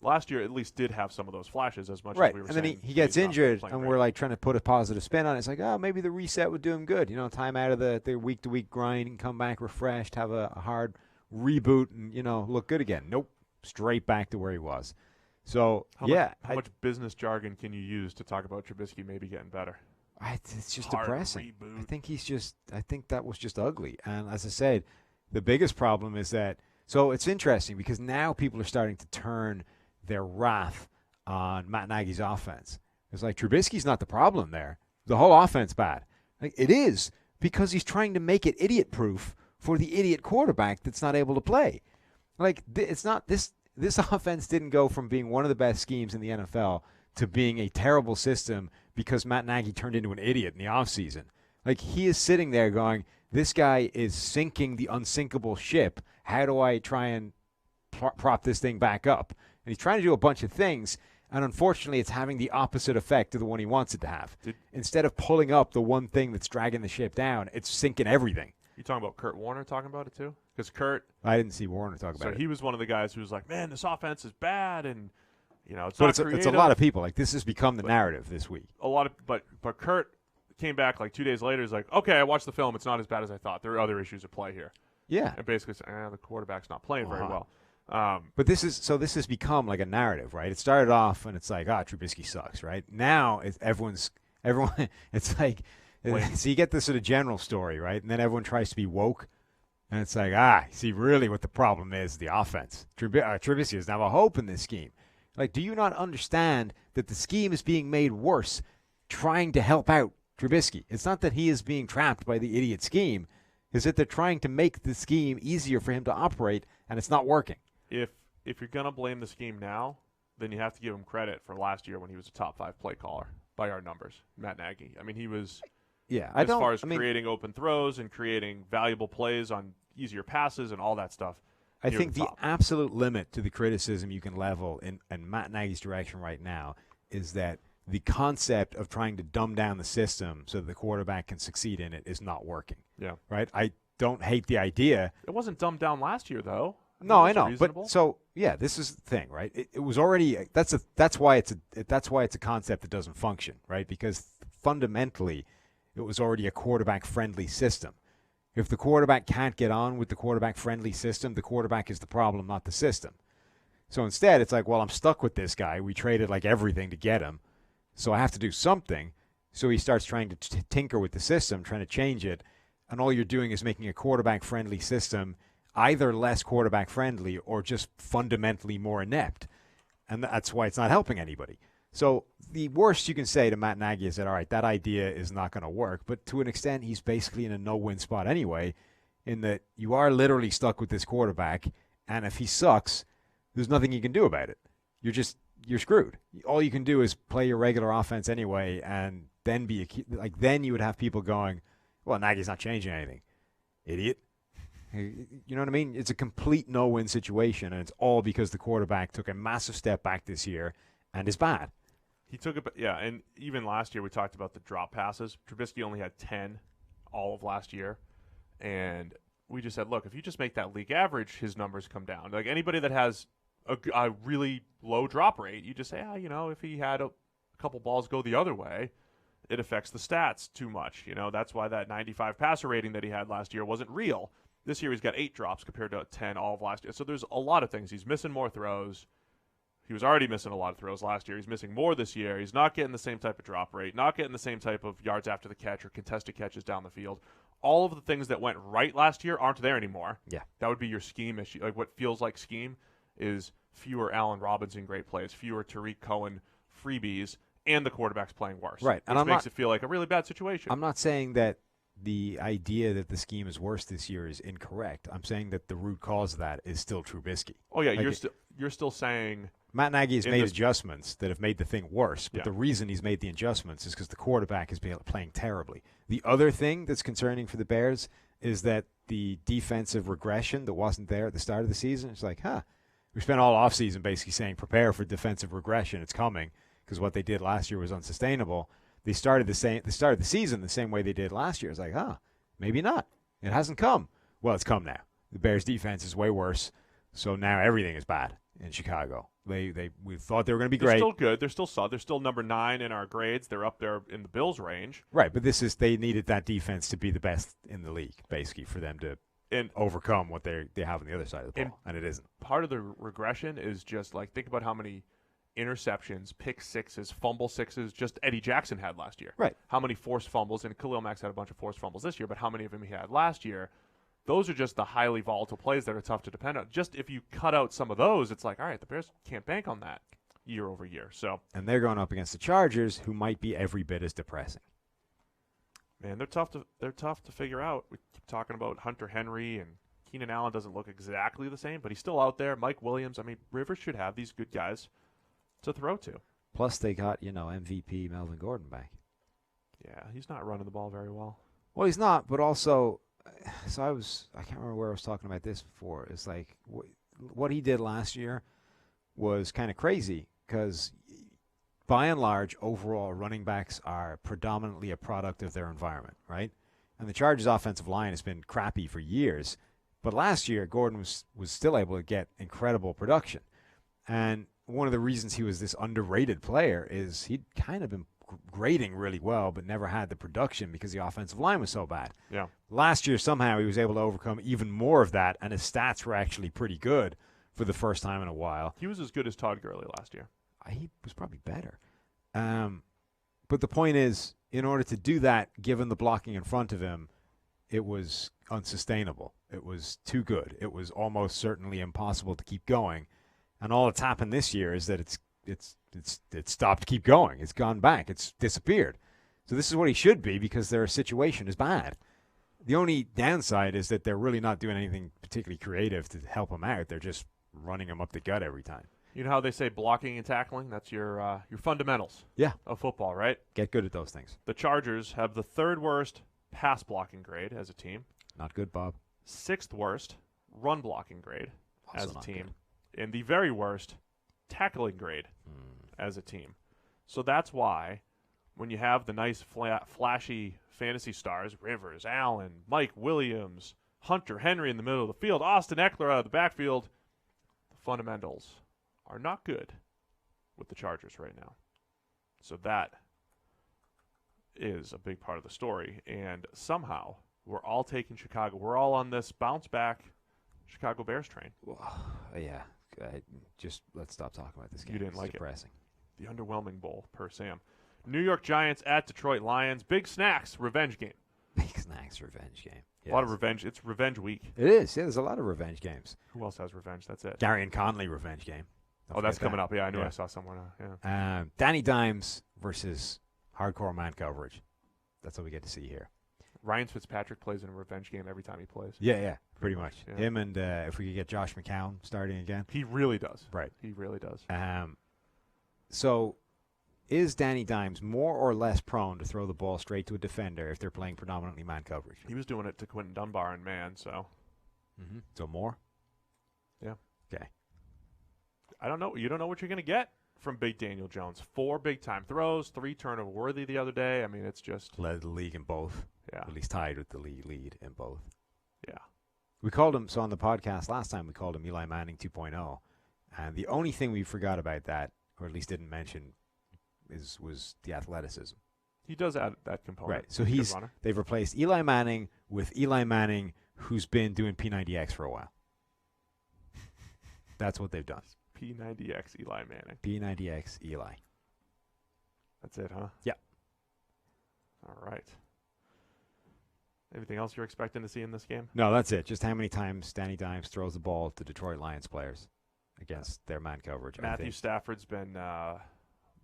Last year at least did have some of those flashes as much as we were saying. And then he gets injured, and we're like trying to put a positive spin on it. It's like, oh, maybe the reset would do him good. Time out of the week-to-week grind and come back refreshed, have a hard reboot, and, look good again. Nope, straight back to where he was. So, how much business jargon can you use to talk about Trubisky maybe getting better? It's just hard depressing. Reboot. I think that was just ugly. And as I said, the biggest problem is that. So it's interesting because now people are starting to turn their wrath on Matt Nagy's offense. It's like Trubisky's not the problem there. The whole offense bad. Like, it is because he's trying to make it idiot-proof for the idiot quarterback that's not able to play. Like, it's not this offense didn't go from being one of the best schemes in the NFL to being a terrible system because Matt Nagy turned into an idiot in the offseason. Like, he is sitting there going, this guy is sinking the unsinkable ship. How do I try and prop this thing back up? And he's trying to do a bunch of things, and unfortunately it's having the opposite effect of the one he wants it to have. Instead of pulling up the one thing that's dragging the ship down, it's sinking everything. You talking about Kurt Warner talking about it too? Because Kurt... I didn't see Warner talk about it. So he was one of the guys who was like, man, this offense is bad, and it's not creative. It's a lot of people. Like, this has become the narrative this week. But Kurt came back like 2 days later. He's like, okay, I watched the film. It's not as bad as I thought. There are other issues at play here. Yeah. And basically said, the quarterback's not playing very well. But this has become like a narrative, right? It started off and it's like, Trubisky sucks, right? Now everyone, it's like, so you get this sort of general story, right? And then everyone tries to be woke. And it's like, see, really what the problem is the offense. Trubisky doesn't have a hope in this scheme. Like, do you not understand that the scheme is being made worse trying to help out Trubisky? It's not that he is being trapped by the idiot scheme. Is that they're trying to make the scheme easier for him to operate, and it's not working. If you're going to blame the scheme now, then you have to give him credit for last year when he was a top 5 play caller by our numbers, Matt Nagy. I mean, he was as far as creating open throws and creating valuable plays on easier passes and all that stuff. I think the absolute limit to the criticism you can level in Matt Nagy's direction right now is that the concept of trying to dumb down the system so that the quarterback can succeed in it is not working. Yeah. Right? I don't hate the idea. It wasn't dumbed down last year, though. No, I know. But so, yeah, this is the thing, right? It was already that's why it's a concept that doesn't function, right? Because fundamentally it was already a quarterback-friendly system. If the quarterback can't get on with the quarterback-friendly system, the quarterback is the problem, not the system. So instead, it's like, well, I'm stuck with this guy. We traded like everything to get him, so I have to do something. So he starts trying to tinker with the system, trying to change it, and all you're doing is making a quarterback-friendly system either less quarterback-friendly or just fundamentally more inept. And that's why it's not helping anybody. So the worst you can say to Matt Nagy is that, all right, that idea is not going to work. But to an extent, he's basically in a no-win spot anyway, in that you are literally stuck with this quarterback, and if he sucks, there's nothing you can do about it. You're screwed. All you can do is play your regular offense anyway, and then then you would have people going, well, Nagy's not changing anything. Idiot. You know what I mean? It's a complete no-win situation, and it's all because the quarterback took a massive step back this year and is bad. He took it, yeah, and even last year we talked about the drop passes. Trubisky only had 10 all of last year, and we just said, look, if you just make that league average, his numbers come down. Like anybody that has a really low drop rate, you just say, if he had a couple balls go the other way, it affects the stats too much. That's why that 95 passer rating that he had last year wasn't real. This year he's got 8 drops compared to 10 all of last year. So there's a lot of things. He's missing more throws. He was already missing a lot of throws last year. He's missing more this year. He's not getting the same type of drop rate, not getting the same type of yards after the catch or contested catches down the field. All of the things that went right last year aren't there anymore. Yeah. That would be your scheme issue. Like what feels like scheme is fewer Allen Robinson great plays, fewer Tariq Cohen freebies, and the quarterback's playing worse. Right. Which makes it feel like a really bad situation. I'm not saying that the idea that the scheme is worse this year is incorrect. I'm saying that the root cause of that is still Trubisky. Oh, yeah, you're still saying Matt Nagy has made adjustments that have made the thing worse, but the reason he's made the adjustments is because the quarterback is playing terribly. The other thing that's concerning for the Bears is that the defensive regression that wasn't there at the start of the season, it's like, we spent all offseason basically saying prepare for defensive regression. It's coming because what they did last year was unsustainable. They started the season the same way they did last year. It's like, maybe not. It hasn't come. Well, it's come now. The Bears' defense is way worse, so now everything is bad in Chicago. We thought they were going to be great. They're still good. They're still solid. They're still number 9 in our grades. They're up there in the Bills' range. Right, but they needed that defense to be the best in the league, basically, for them to overcome what they have on the other side of the ball, and it isn't. Part of the regression is just like think about how many interceptions, pick sixes, fumble sixes, just Eddie Jackson had last year. Right. How many forced fumbles, and Khalil Mack's had a bunch of forced fumbles this year, but how many of them he had last year? Those are just the highly volatile plays that are tough to depend on. Just if you cut out some of those, it's like, all right, the Bears can't bank on that year over year. And they're going up against the Chargers, who might be every bit as depressing. Man, they're tough to figure out. We keep talking about Hunter Henry, and Keenan Allen doesn't look exactly the same, but he's still out there. Mike Williams. I mean, Rivers should have these good guys to throw to. Plus, they got, MVP Melvin Gordon back. Yeah, he's not running the ball very well. Well, he's not, but also, I can't remember where I was talking about this before. It's like, what he did last year was kind of crazy because, by and large, overall running backs are predominantly a product of their environment, right? And the Chargers' offensive line has been crappy for years, but last year, Gordon was still able to get incredible production. And one of the reasons he was this underrated player is he'd kind of been grading really well, but never had the production because the offensive line was so bad. Yeah. Last year, somehow, he was able to overcome even more of that, and his stats were actually pretty good for the first time in a while. He was as good as Todd Gurley last year. He was probably better. But the point is, in order to do that, given the blocking in front of him, it was unsustainable. It was too good. It was almost certainly impossible to keep going. And all that's happened this year is that it's stopped to keep going. It's gone back. It's disappeared. So this is what he should be because their situation is bad. The only downside is that they're really not doing anything particularly creative to help him out. They're just running him up the gut every time. You know how they say blocking and tackling? That's your fundamentals of football, right? Get good at those things. The Chargers have the 3rd worst pass blocking grade as a team. Not good, Bob. 6th worst run blocking grade Also as a not team. good. And the very worst tackling grade as a team. So that's why when you have the nice flashy fantasy stars, Rivers, Allen, Mike Williams, Hunter Henry in the middle of the field, Austin Eckler out of the backfield, the fundamentals are not good with the Chargers right now. So that is a big part of the story. And somehow we're all taking Chicago. We're all on this bounce back Chicago Bears train. Yeah. Just let's stop talking about this game. You didn't it's like depressing. The underwhelming bowl per Sam. New York Giants at Detroit Lions. Big Snacks revenge game. Big Snacks revenge game. Yes. A lot of revenge. It's revenge week. It is. Yeah, there's a lot of revenge games. Who else has revenge? That's it. Garyun Connelly revenge game. Don't that's coming up. Yeah, I knew I saw somewhere. Danny Dimes versus hardcore man coverage. That's what we get to see here. Ryan Fitzpatrick plays in a revenge game every time he plays. Yeah, pretty much. Yeah. Him and if we could get Josh McCown starting again. He really does. Right. He really does. So is Danny Dimes more or less prone to throw the ball straight to a defender if they're playing predominantly man coverage? He was doing it to Quentin Dunbar and man, so. So more? Yeah. Okay. I don't know. You don't know what you're going to get from Big Daniel Jones. 4 big-time throws, 3 turnover-worthy the other day. I mean, it's just. Led the league in both. Yeah. At least tied with the league lead in both. Yeah. We called him, so on the podcast last time, we called him Eli Manning 2.0. And the only thing we forgot about that, or at least didn't mention, was the athleticism. He does add that component. Right. So they've replaced Eli Manning with Eli Manning, who's been doing P90X for a while. That's what they've done. P90X Eli Manning. P90X Eli. That's it, huh? Yeah. All right. Anything else you're expecting to see in this game? No, that's it. Just how many times Danny Dimes throws the ball to Detroit Lions players against their man coverage. Matthew Stafford's been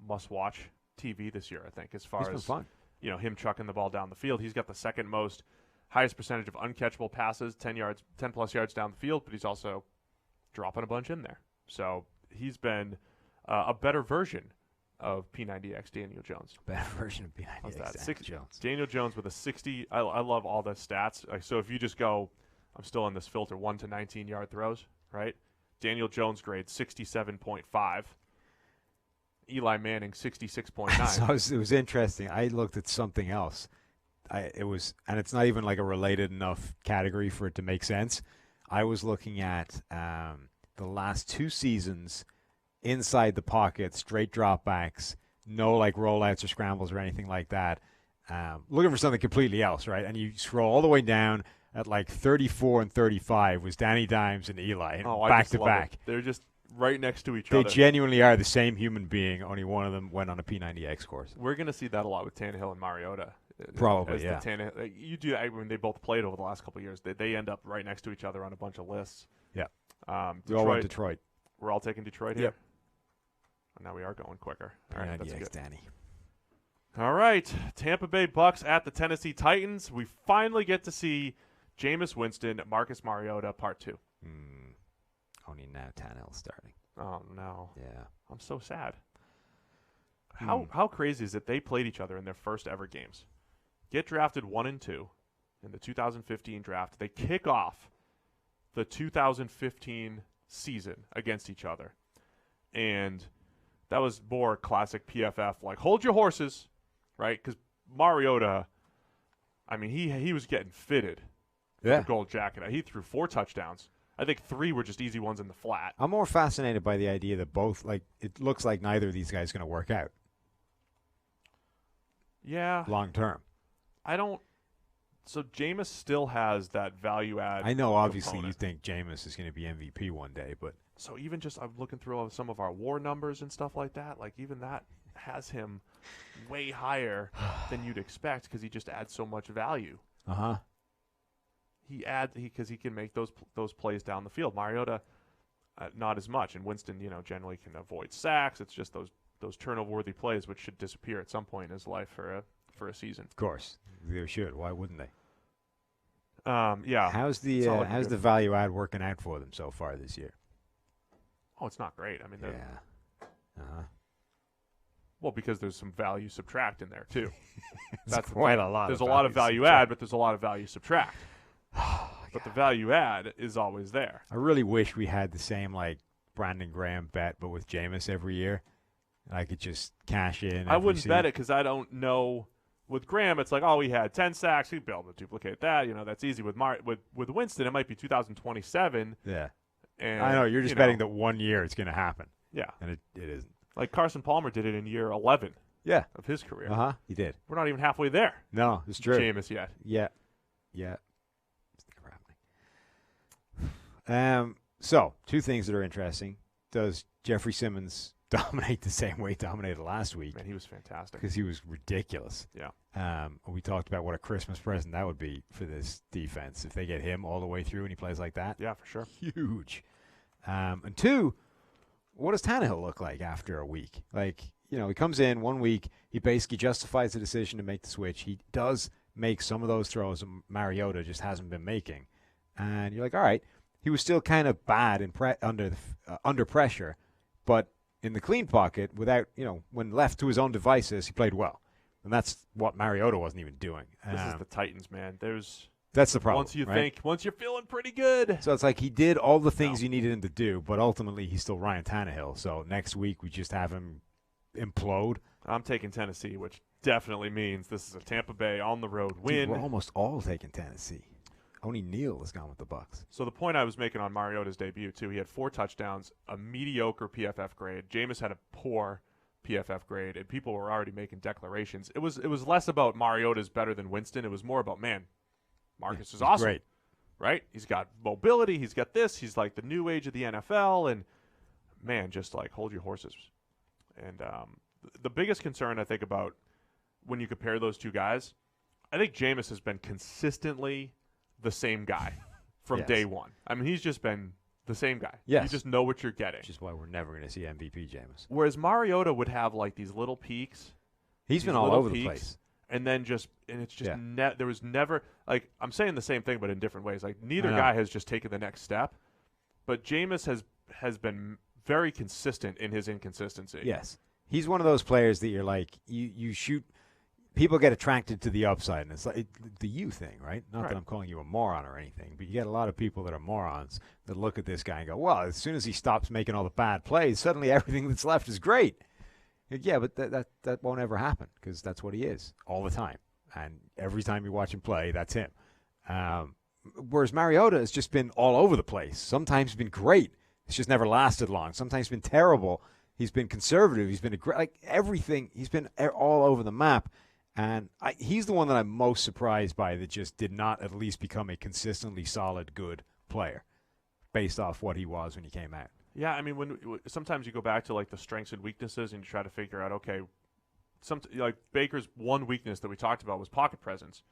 must-watch TV this year, I think, as far He's been as fun. Him chucking the ball down the field. He's got the second most highest percentage of uncatchable passes, 10-plus yards down the field, but he's also dropping a bunch in there. So he's been a better version of P90X Daniel Jones. Better version of P90X Daniel Jones. Daniel Jones with a 60. I love all the stats. So if you just go, I'm still in this filter, 1 to 19-yard throws, right? Daniel Jones grade 67.5. Eli Manning 66.9. So it was interesting. I looked at something else. And it's not even like a related enough category for it to make sense. I was looking at the last 2 seasons inside the pocket, straight dropbacks, no like rollouts or scrambles or anything like that. Looking for something completely else, right? And you scroll all the way down at like 34 and 35 was Danny Dimes and Eli, back to back. They're just right next to each other. They genuinely are the same human being. Only one of them went on a P90X course. We're going to see that a lot with Tannehill and Mariota. Probably, yeah. You do. When they both played over the last couple of years, they end up right next to each other on a bunch of lists. Yeah. Detroit, we all went Detroit. We're all taking Detroit here. Yep. Now we are going quicker. All right, that's good. Danny. All right, Tampa Bay Bucs at the Tennessee Titans. We finally get to see Jameis Winston, Marcus Mariota, Part 2. Only now Tannehill starting. Oh no. Yeah. I'm so sad. How crazy is it they played each other in their first ever games? Get drafted 1 and 2 in the 2015 draft. They kick off the 2015 season against each other. And that was more classic PFF, like, hold your horses, right? Because Mariota, I mean, he was getting fitted with the gold jacket. He threw 4 touchdowns. I think 3 were just easy ones in the flat. I'm more fascinated by the idea that both, like, it looks like neither of these guys are going to work out. Yeah. Long term. So Jameis still has that value add. I know, obviously, component. you think Jameis is going to be MVP one day, but. So even just, I'm looking through some of our WAR numbers and stuff like that. Like, even that has him way higher than you'd expect because he just adds so much value. Uh-huh. Because he can make those plays down the field. Mariota, not as much. And Winston, generally can avoid sacks. It's just those turnover-worthy plays which should disappear at some point in his life for a season. Of course. They should. Why wouldn't they? Yeah. How's the value add working out for them so far this year? Oh, it's not great. I mean, well, because there's some value subtract in there too. That's quite a lot. There's a lot of value add, but there's a lot of value subtract. But the value add is always there. I really wish we had the same like Brandon Graham bet, but with Jameis every year. I could just cash in. I wouldn't bet it because I don't know. With Graham, it's like, oh, he had 10 sacks. He'd be able to duplicate that. That's easy. With Winston, it might be 2027. Yeah. And, I know. You're just betting that 1 year it's going to happen. Yeah. And it isn't. Like Carson Palmer did it in year 11 of his career. Uh-huh. He did. We're not even halfway there. No, it's true. Jameis yet. Yeah. It's never happening. So, two things that are interesting. Does Jeffrey Simmons dominate the same way he dominated last week? Man, he was fantastic. Because he was ridiculous. Yeah. We talked about what a Christmas present that would be for this defense if they get him all the way through and he plays like that. Yeah, for sure. Huge. And two, what does Tannehill look like after a week? Like, he comes in 1 week, he basically justifies the decision to make the switch. He does make some of those throws that Mariota just hasn't been making. And you're like, all right, he was still kind of bad under pressure, but in the clean pocket, without, when left to his own devices, he played well. And that's what Mariota wasn't even doing. This is the Titans, man. That's the problem. Once you're feeling pretty good. So it's like he did all the things you needed him to do, but ultimately he's still Ryan Tannehill. So next week we just have him implode. I'm taking Tennessee, which definitely means this is a Tampa Bay on the road win. Dude, we're almost all taking Tennessee. Only Neal has gone with the Bucs. So the point I was making on Mariota's debut, too, he had 4 touchdowns, a mediocre PFF grade. Jameis had a poor PFF grade, and people were already making declarations. It was less about Mariota's better than Winston. It was more about, man, Marcus is awesome. Great. Right? He's got mobility. He's got this. He's like the new age of the NFL. And, man, just like hold your horses. And the biggest concern, I think, about when you compare those two guys, I think Jameis has been consistently the same guy from day one. I mean, he's just been the same guy. Yes. You just know what you're getting. Which is why we're never going to see MVP Jameis. Whereas Mariota would have like these little peaks. He's been all over the place. And then it's just there was never, like, I'm saying the same thing but in different ways. Like, neither guy has just taken the next step. But Jameis has been very consistent in his inconsistency. Yes. He's one of those players that you're like, you shoot. People get attracted to the upside, and it's like the you thing, right? Not that I'm calling you a moron or anything, but you get a lot of people that are morons that look at this guy and go, well, as soon as he stops making all the bad plays, suddenly everything that's left is great. Yeah, but that won't ever happen because that's what he is all the time. And every time you watch him play, that's him. Whereas Mariota has just been all over the place. Sometimes he's been great. It's just never lasted long. Sometimes he's been terrible. He's been conservative. He's been everything. He's been all over the map. And he's the one that I'm most surprised by that just did not at least become a consistently solid, good player based off what he was when he came out. Yeah, I mean, sometimes you go back to like the strengths and weaknesses and you try to figure out, okay, like Baker's one weakness that we talked about was pocket presence.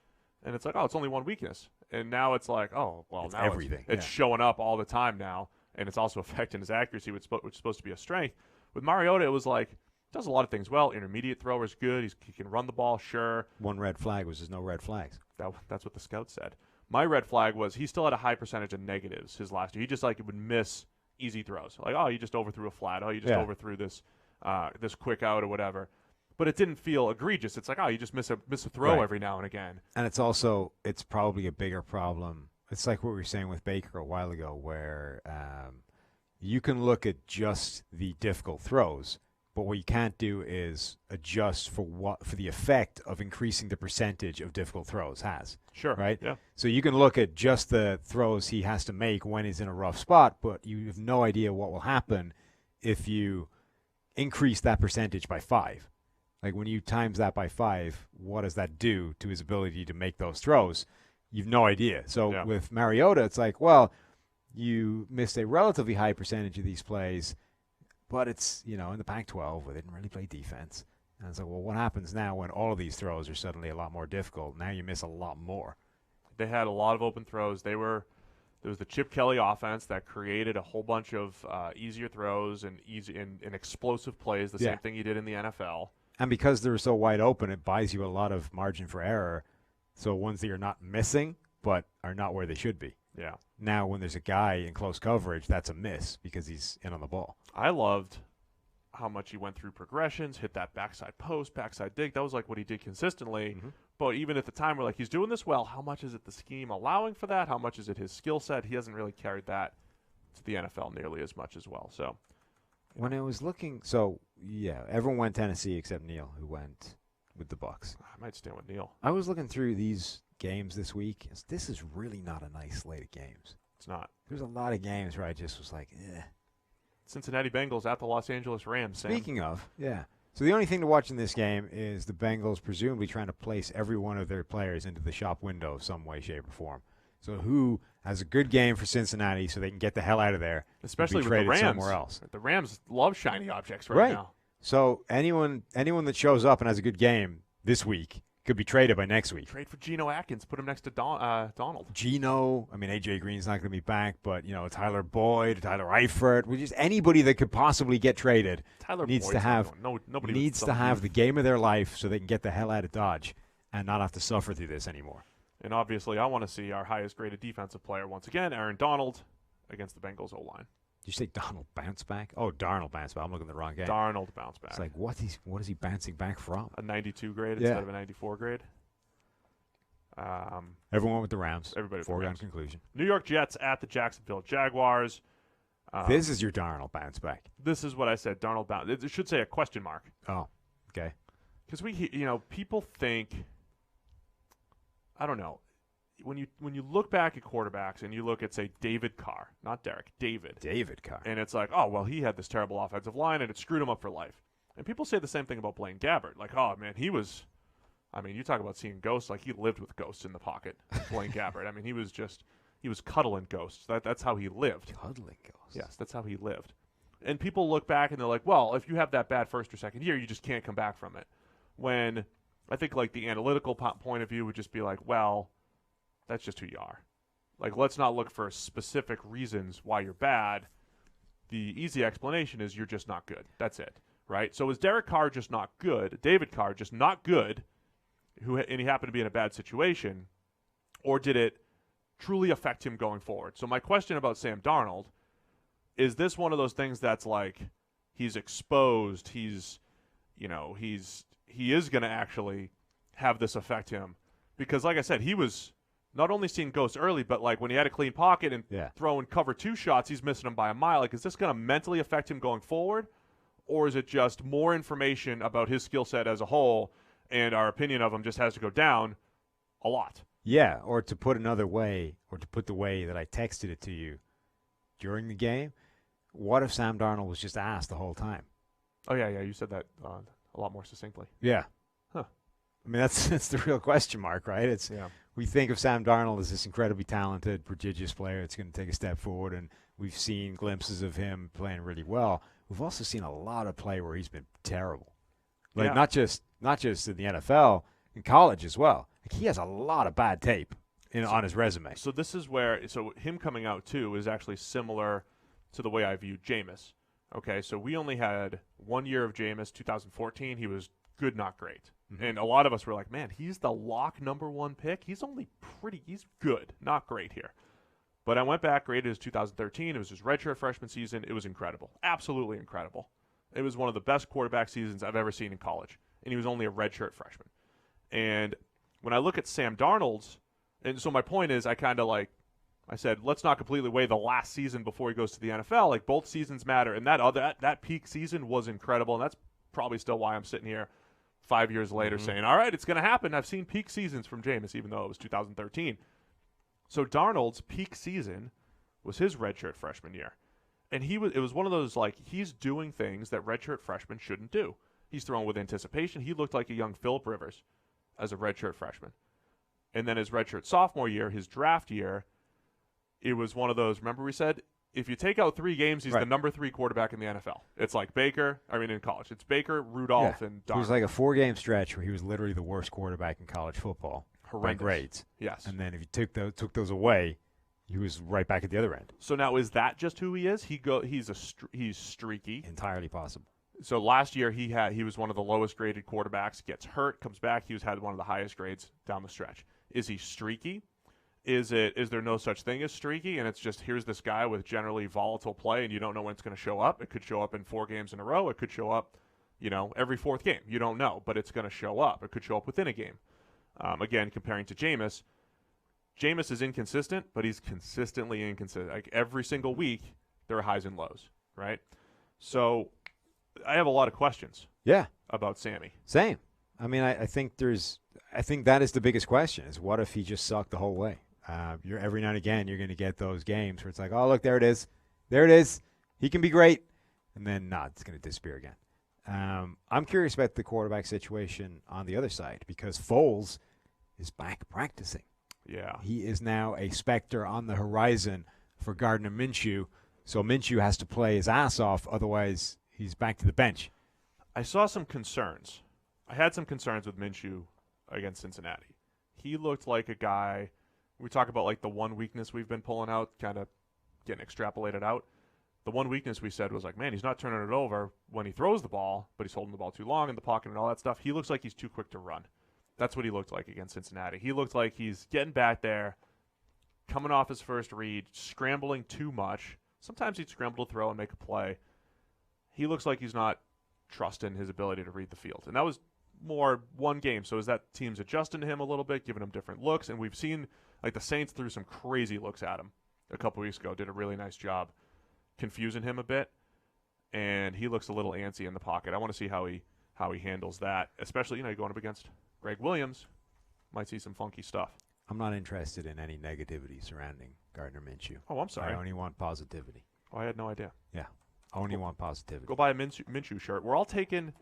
And it's like, oh, it's only one weakness. And now it's like, oh, well, it's now everything. It's showing up all the time now. And it's also affecting his accuracy, which is supposed to be a strength. With Mariota, it was like, does a lot of things well. Intermediate thrower's good. He can run the ball, sure. One red flag was there's no red flags. That's what the scout said. My red flag was he still had a high percentage of negatives his last year. He just would miss easy throws. Like, oh, you just overthrew a flat. Oh, you just overthrew this this quick out or whatever. But it didn't feel egregious. It's like, oh, you just miss a throw every now and again. And it's probably a bigger problem. It's like what we were saying with Baker a while ago where you can look at just the difficult throws, but what you can't do is adjust for the effect of increasing the percentage of difficult throws has. Sure. Right? Yeah. So you can look at just the throws he has to make when he's in a rough spot, but you have no idea what will happen if you increase that percentage by 5. Like when you times that by 5, what does that do to his ability to make those throws? You've no idea. So with Mariota, it's like, well, you missed a relatively high percentage of these plays, but it's, in the Pac-12 where they didn't really play defense. And it's like, well, what happens now when all of these throws are suddenly a lot more difficult? Now you miss a lot more. They had a lot of open throws. There was the Chip Kelly offense that created a whole bunch of easier throws and explosive plays, the same thing you did in the NFL. And because they're so wide open, it buys you a lot of margin for error. So ones that you're not missing, but are not where they should be. Yeah. Now, when there's a guy in close coverage, that's a miss because he's in on the ball. I loved how much he went through progressions, hit that backside post, backside dig. That was like what he did consistently. Mm-hmm. But even at the time, we're like, he's doing this well. How much is it the scheme allowing for that? How much is it his skill set? He hasn't really carried that to the NFL nearly as much as well. So when I was looking, everyone went Tennessee except Neil, who went with the Bucs. I might stand with Neil. I was looking through these games this week. This is really not a nice slate of games. It's not. There's a lot of games where I just was like, eh. Cincinnati Bengals at the Los Angeles Rams, Sam. Speaking of, yeah. So the only thing to watch in this game is the Bengals presumably trying to place every one of their players into the shop window of some way, shape, or form. So who has a good game for Cincinnati so they can get the hell out of there, especially be with the traded Rams somewhere else. The Rams love shiny objects right now. So anyone that shows up and has a good game this week could be traded by next week. Trade for Geno Atkins. Put him next to Donald. Geno. I mean, A.J. Green's not going to be back, but, Tyler Boyd, Tyler Eifert, just anybody that could possibly get traded needs to have the game of their life so they can get the hell out of Dodge and not have to suffer through this anymore. And obviously, I want to see our highest-graded defensive player once again, Aaron Donald, against the Bengals O-line. Did you say Donald bounce back? Oh, Darnold bounce back. I'm looking at the wrong game. Darnold bounce back. It's like, what is he bouncing back from? A 92 grade instead of a 94 grade. Everyone with the Rams. Everybody with the Foregone Rams. conclusion. New York Jets at the Jacksonville Jaguars. This is your Darnold bounce back. This is what I said. Darnold bounce. It should say a question mark. Oh, okay. Because people think, I don't know. When you look back at quarterbacks and you look at, say, David Carr, not Derek, David Carr, and it's like, oh, well, he had this terrible offensive line and it screwed him up for life. And people say the same thing about Blaine Gabbert. Like, oh, man, he was – I mean, you talk about seeing ghosts. Like, he lived with ghosts in the pocket, Blaine Gabbert. I mean, he was cuddling ghosts. That's how he lived. Cuddling ghosts. Yes, that's how he lived. And people look back and they're like, well, if you have that bad first or second year, you just can't come back from it. When I think, like, the analytical point of view would just be like, well – that's just who you are. Like, let's not look for specific reasons why you're bad. The easy explanation is you're just not good. That's it, right? So is Derek Carr just not good? David Carr just not good, and he happened to be in a bad situation, or did it truly affect him going forward? So my question about Sam Darnold, is this one of those things that's like he's exposed, he is going to actually have this affect him? Because like I said, he was not only seeing ghosts early, but like when he had a clean pocket and throwing cover 2 shots, he's missing them by a mile. Like, is this going to mentally affect him going forward? Or is it just more information about his skill set as a whole and our opinion of him just has to go down a lot? Yeah, or to put another way, or to put the way that I texted it to you during the game, what if Sam Darnold was just asked the whole time? Oh, yeah, you said that a lot more succinctly. Yeah. Huh. I mean, that's the real question mark, right? We think of Sam Darnold as this incredibly talented, prodigious player that's going to take a step forward, and we've seen glimpses of him playing really well. We've also seen a lot of play where he's been terrible. Like, not just in the NFL, in college as well. Like, he has a lot of bad tape on his resume. So this is where him coming out, too, is actually similar to the way I view Jameis. Okay, so we only had 1 year of Jameis, 2014. He was good, not great. Mm-hmm. And a lot of us were like, man, he's the lock number 1 pick. He's good, not great here. But I went back, graded his 2013. It was his redshirt freshman season. It was incredible. Absolutely incredible. It was one of the best quarterback seasons I've ever seen in college. And he was only a redshirt freshman. And when I look at Sam Darnold's, and so my point is I said, let's not completely weigh the last season before he goes to the NFL. Like, both seasons matter. And that peak season was incredible. And that's probably still why I'm sitting here 5 years later saying, all right, it's going to happen. I've seen peak seasons from Jameis, even though it was 2013. So Darnold's peak season was his redshirt freshman year. And it was one of those, like, he's doing things that redshirt freshmen shouldn't do. He's throwing with anticipation. He looked like a young Phillip Rivers as a redshirt freshman. And then his redshirt sophomore year, his draft year, it was one of those, remember we said, if you take out 3 games, he's the number 3 quarterback in the NFL. It's like in college. It's Baker, Rudolph, and Darnold. It was like a 4-game stretch where he was literally the worst quarterback in college football. Horrendous. By grades. Yes. And then if you took those away, he was right back at the other end. So now is that just who he is? He's streaky. Entirely possible. So last year he was one of the lowest graded quarterbacks, gets hurt, comes back, had one of the highest grades down the stretch. Is he streaky? Is there no such thing as streaky, and it's just here's this guy with generally volatile play, and you don't know when it's going to show up? It could show up in 4 games in a row. It could show up, every 4th game. You don't know, but it's going to show up. It could show up within a game. Again, comparing to Jameis is inconsistent, but he's consistently inconsistent. Like every single week, there are highs and lows, right? So I have a lot of questions. Yeah. About Sammy. Same. I mean, I think that is the biggest question: is what if he just sucked the whole way? Every now and again, you're going to get those games where it's like, oh, look, there it is. He can be great, and then it's going to disappear again. I'm curious about the quarterback situation on the other side because Foles is back practicing. Yeah. He is now a specter on the horizon for Gardner Minshew, so Minshew has to play his ass off, otherwise he's back to the bench. I saw some concerns. I had some concerns with Minshew against Cincinnati. He looked like a guy, we talk about like the one weakness we've been pulling out, kind of getting extrapolated out. The one weakness we said was like, man, he's not turning it over when he throws the ball, but he's holding the ball too long in the pocket and all that stuff. He looks like he's too quick to run. That's what he looked like against Cincinnati. He looked like he's getting back there, coming off his first read, scrambling too much. Sometimes he'd scramble to throw and make a play. He looks like he's not trusting his ability to read the field. And that was more one game. So is that teams adjusting to him a little bit, giving him different looks? And we've seen like the Saints threw some crazy looks at him a couple weeks ago, did a really nice job confusing him a bit. And he looks a little antsy in the pocket. I want to see how he handles that, especially, going up against Greg Williams. Might see some funky stuff. I'm not interested in any negativity surrounding Gardner Minshew. Oh, I'm sorry. I only want positivity. Oh, I had no idea. Yeah. I only want positivity. Go buy a Minshew shirt. We're all taking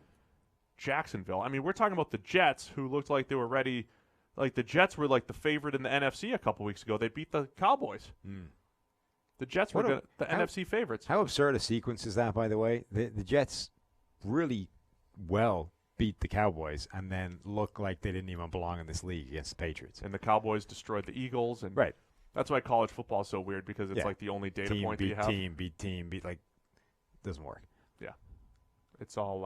Jacksonville. I mean, we're talking about the Jets, who looked like they were ready. Like, the Jets were like the favorite in the NFC a couple weeks ago. They beat the Cowboys. The Jets were the NFC favorites. How absurd a sequence is that, by the way? The Jets really well beat the Cowboys and then look like they didn't even belong in this league against the Patriots. And the Cowboys destroyed the Eagles. And right. That's why college football is so weird because it's like the only data point that you have. Team beat team, like, doesn't work. Yeah. It's all,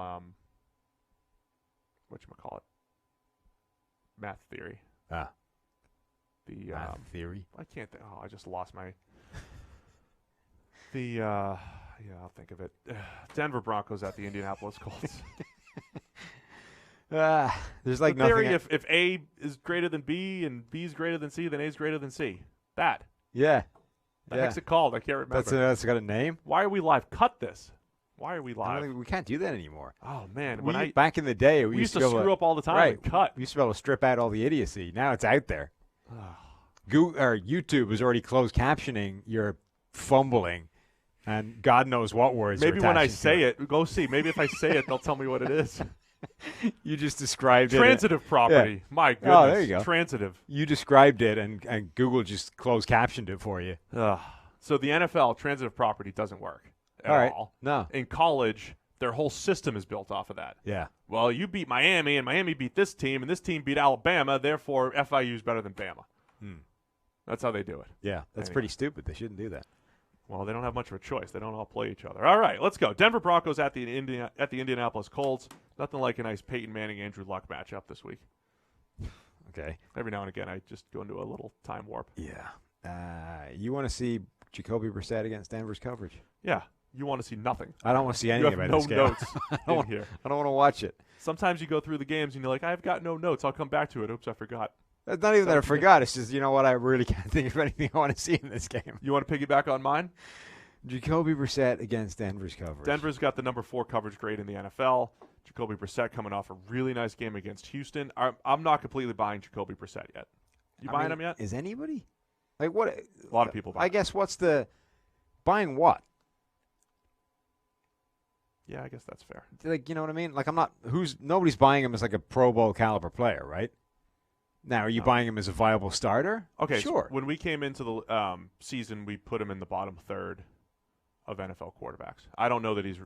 whatchamacallit? Math theory. Math theory? I can't think. I just lost my... I'll think of it. Denver Broncos at the Indianapolis Colts. There's like the nothing. Theory, if A is greater than B and B is greater than C, then A is greater than C. That. Yeah. The heck's it called? I can't remember. That's got a name? Why are we live? Cut this. Why are we live? We can't do that anymore. Oh, man. Back in the day, we used to screw up all the time and cut. We used to be able to strip out all the idiocy. Now it's out there. YouTube is already closed captioning your fumbling. And God knows what words. Maybe when I say it, go see. Maybe if I say it, they'll tell me what it is. You just described transitive property. Yeah. My goodness. Oh, there you go. Transitive. You described it, and Google just closed captioned it for you. So the NFL transitive property doesn't work at all. No. In college, their whole system is built off of that. Yeah. Well, you beat Miami, and Miami beat this team, and this team beat Alabama. Therefore, FIU is better than Bama. That's how they do it. Yeah, that's pretty stupid. They shouldn't do that. Well, they don't have much of a choice. They don't all play each other. All right, let's go. Denver Broncos at the Indianapolis Colts. Nothing like a nice Peyton Manning, Andrew Luck matchup this week. Okay. Every now and again, I just go into a little time warp. Yeah. You want to see Jacoby Brissett against Denver's coverage? Yeah. You want to see nothing. I don't want to see anything about this game. You have no notes in here. I don't want to watch it. Sometimes you go through the games and you're like, I've got no notes. I'll come back to it. Oops, I forgot. It's not even that I forgot. It's just, you know what? I really can't think of anything I want to see in this game. You want to piggyback on mine? Jacoby Brissett against Denver's coverage. Denver's got the number 4 coverage grade in the NFL. Jacoby Brissett coming off a really nice game against Houston. I'm not completely buying Jacoby Brissett yet. Buying him yet? Is anybody? Like what? A lot of people buying. I guess what's the buying what? Yeah, I guess that's fair. Like, you know what I mean? Like nobody's buying him as like a Pro Bowl caliber player, right? Now, are you buying him as a viable starter? Okay, sure. So when we came into the season, we put him in the bottom third of NFL quarterbacks. I don't know that he's